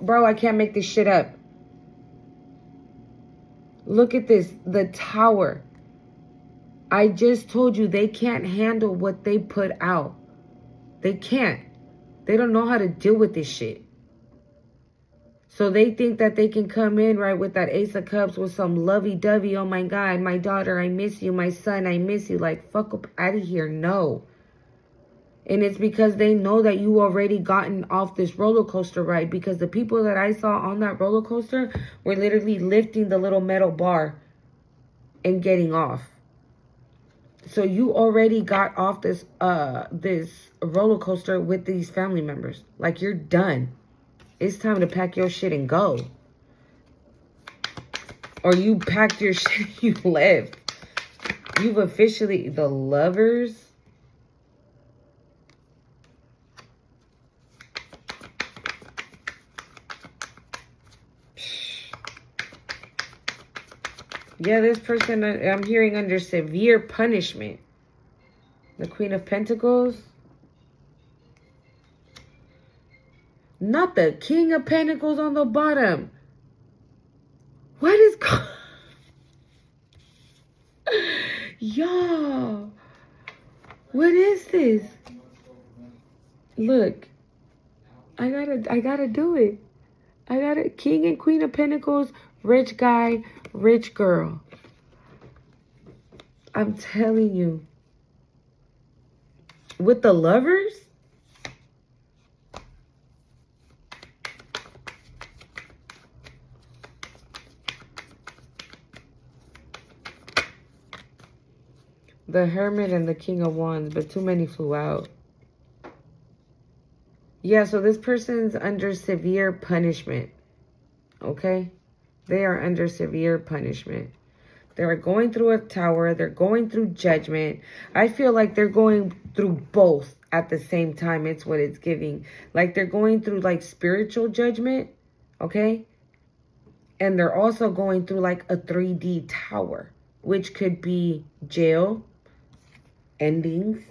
Bro, I can't make this shit up. Look at this, the Tower. I just told you they can't handle what they put out. They can't. They don't know how to deal with this shit. So they think that they can come in, right, with that Ace of Cups with some lovey-dovey. Oh, my God, my daughter, I miss you. My son, I miss you. Like, fuck up out of here. No. And it's because they know that you already gotten off this roller coaster ride. Because the people that I saw on that roller coaster were literally lifting the little metal bar and getting off. So you already got off this roller coaster with these family members. Like, you're done. It's time to pack your shit and go. Or you packed your shit and you left. You've officially, the Lovers. Yeah, this person I'm hearing under severe punishment. The Queen of Pentacles. Not the King of Pentacles on the bottom. What is going... Y'all. What is this? Look. I gotta do it. King and Queen of Pentacles, rich guy, rich girl. I'm telling you. With the Lovers? The Hermit and the King of Wands, but too many flew out. Yeah, so this person's under severe punishment. Okay? They are under severe punishment. They're going through a tower. They're going through judgment. I feel like they're going through both at the same time. It's what it's giving. Like they're going through like spiritual judgment. Okay? And they're also going through like a 3D tower, which could be jail, endings,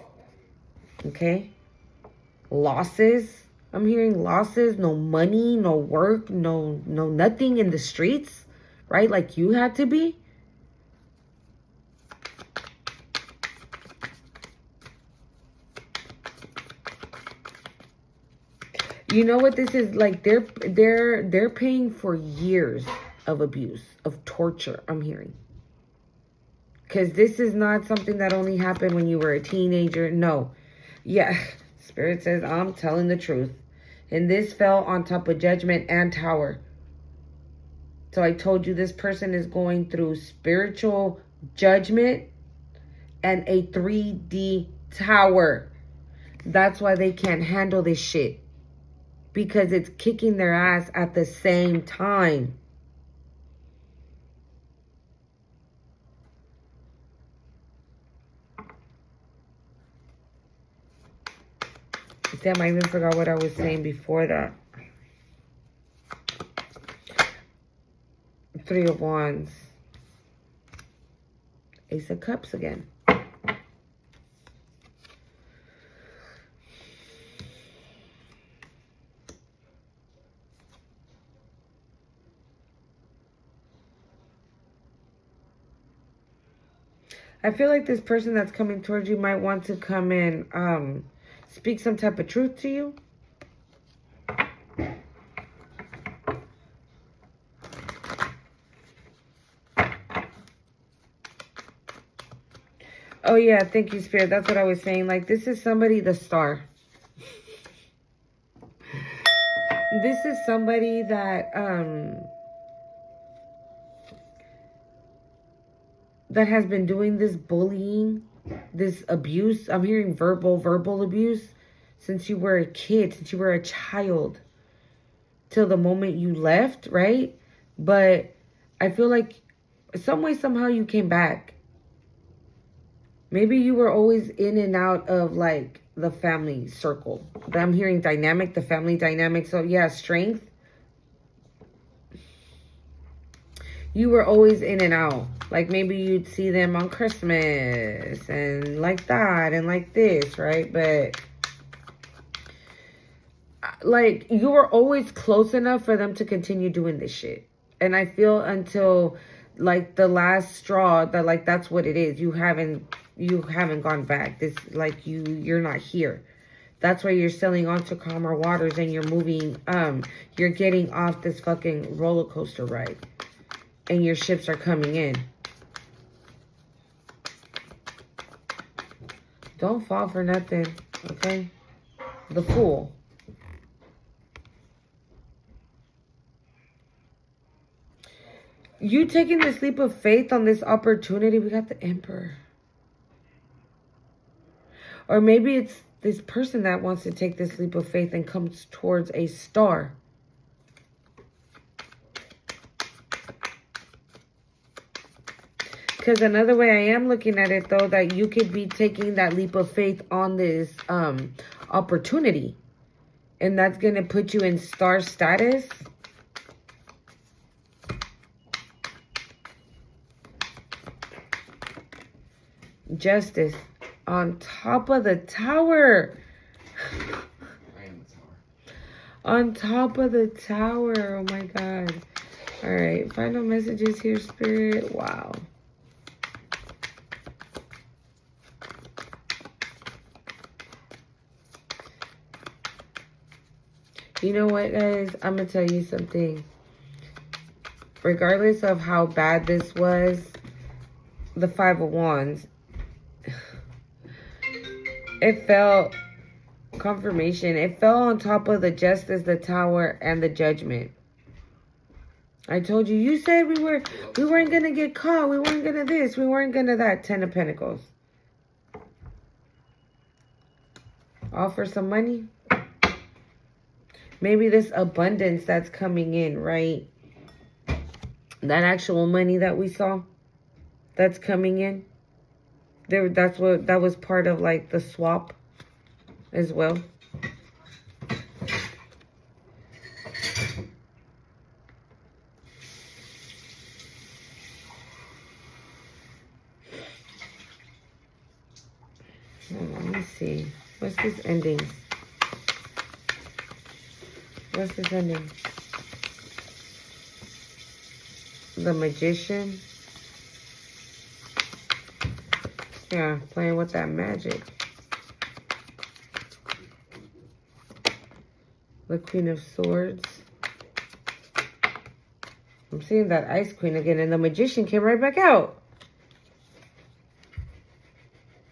okay, losses. I'm hearing losses, no money, no work, no nothing in the streets, right? Like you had to be. You know what this is? Like they're paying for years of abuse, of torture, I'm hearing. Because this is not something that only happened when you were a teenager. No. Yeah. Spirit says, I'm telling the truth. And this fell on top of Judgment and Tower. So I told you this person is going through spiritual judgment and a 3D tower. That's why they can't handle this shit. Because it's kicking their ass at the same time. Damn, I even forgot what I was saying before that. 3 of Wands. Ace of Cups again. I feel like this person that's coming towards you might want to come in, speak some type of truth to you. Oh yeah, thank you, Spirit. That's what I was saying. Like, this is somebody, the Star. This is somebody that, that has been doing this bullying, this abuse. I'm hearing verbal abuse since you were a kid, since you were a child, till the moment you left, right? But I feel like some way, somehow you came back. Maybe you were always in and out of like the family circle. I'm hearing dynamic, the family dynamic. So yeah, strength. You were always in and out. Like maybe you'd see them on Christmas and like that and like this, right? But like you were always close enough for them to continue doing this shit. And I feel until like the last straw that like that's what it is. You haven't gone back. This like you're not here. That's why you're sailing onto calmer waters and you're moving, you're getting off this fucking roller coaster ride. And your ships are coming in. Don't fall for nothing, okay? The Fool. You taking this leap of faith on this opportunity, we got the Emperor. Or maybe it's this person that wants to take this leap of faith and comes towards a star. Because another way I am looking at it, though, that you could be taking that leap of faith on this opportunity. And that's going to put you in star status. Justice. On top of the tower. I am the tower. On top of the tower. Oh, my God. All right. Final messages here, Spirit. Wow. You know what, guys? I'm going to tell you something. Regardless of how bad this was, the 5 of Wands, it felt confirmation. It fell on top of the Justice, the Tower, and the Judgment. I told you, you said we weren't going to get caught. We weren't going to this. We weren't going to that. 10 of Pentacles. Offer some money. Maybe this abundance that's coming in, right? That actual money that we saw that's coming in. That was part of like the swap as well. Let me see. What's this ending? What's this ending? The Magician. Yeah, playing with that magic. The Queen of Swords. I'm seeing that Ice Queen again, and the Magician came right back out.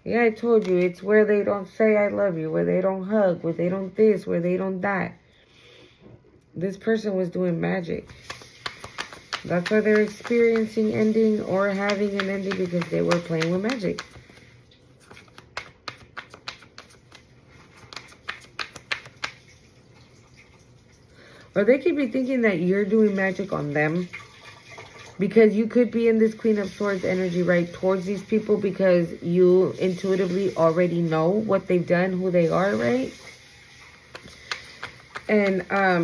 Yeah, I told you, it's where they don't say I love you, where they don't hug, where they don't this, where they don't that. This person was doing magic. That's why they're experiencing ending or having an ending, because they were playing with magic. Or they could be thinking that you're doing magic on them. Because you could be in this Queen of Swords energy right towards these people, because you intuitively already know what they've done, who they are, right? And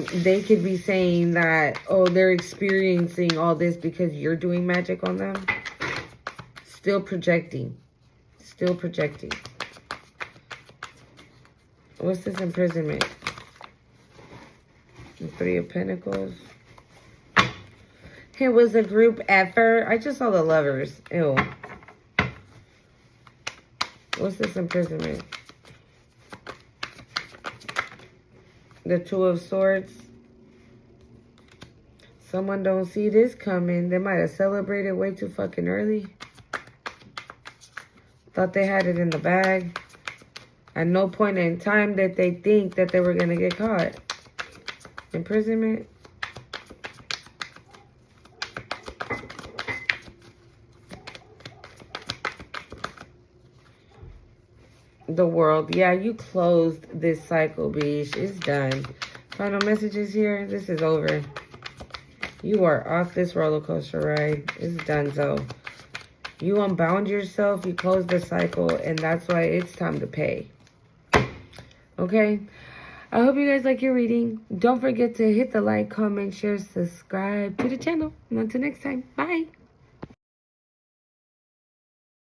they could be saying that, oh, they're experiencing all this because you're doing magic on them. Still projecting. Still projecting. What's this imprisonment? The Three of Pentacles. It was a group effort. I just saw the Lovers. Ew. What's this imprisonment? The Two of Swords. Someone don't see this coming. They might have celebrated way too fucking early. Thought they had it in the bag. At no point in time did they think that they were going to get caught. Imprisonment. The World. Yeah, you closed this cycle, Beesh. It's done. Final messages here. This is over. You are off this roller coaster ride. It's done, so. You unbound yourself. You closed the cycle. And that's why it's time to pay. Okay? I hope you guys like your reading. Don't forget to hit the like, comment, share, subscribe to the channel. And until next time. Bye.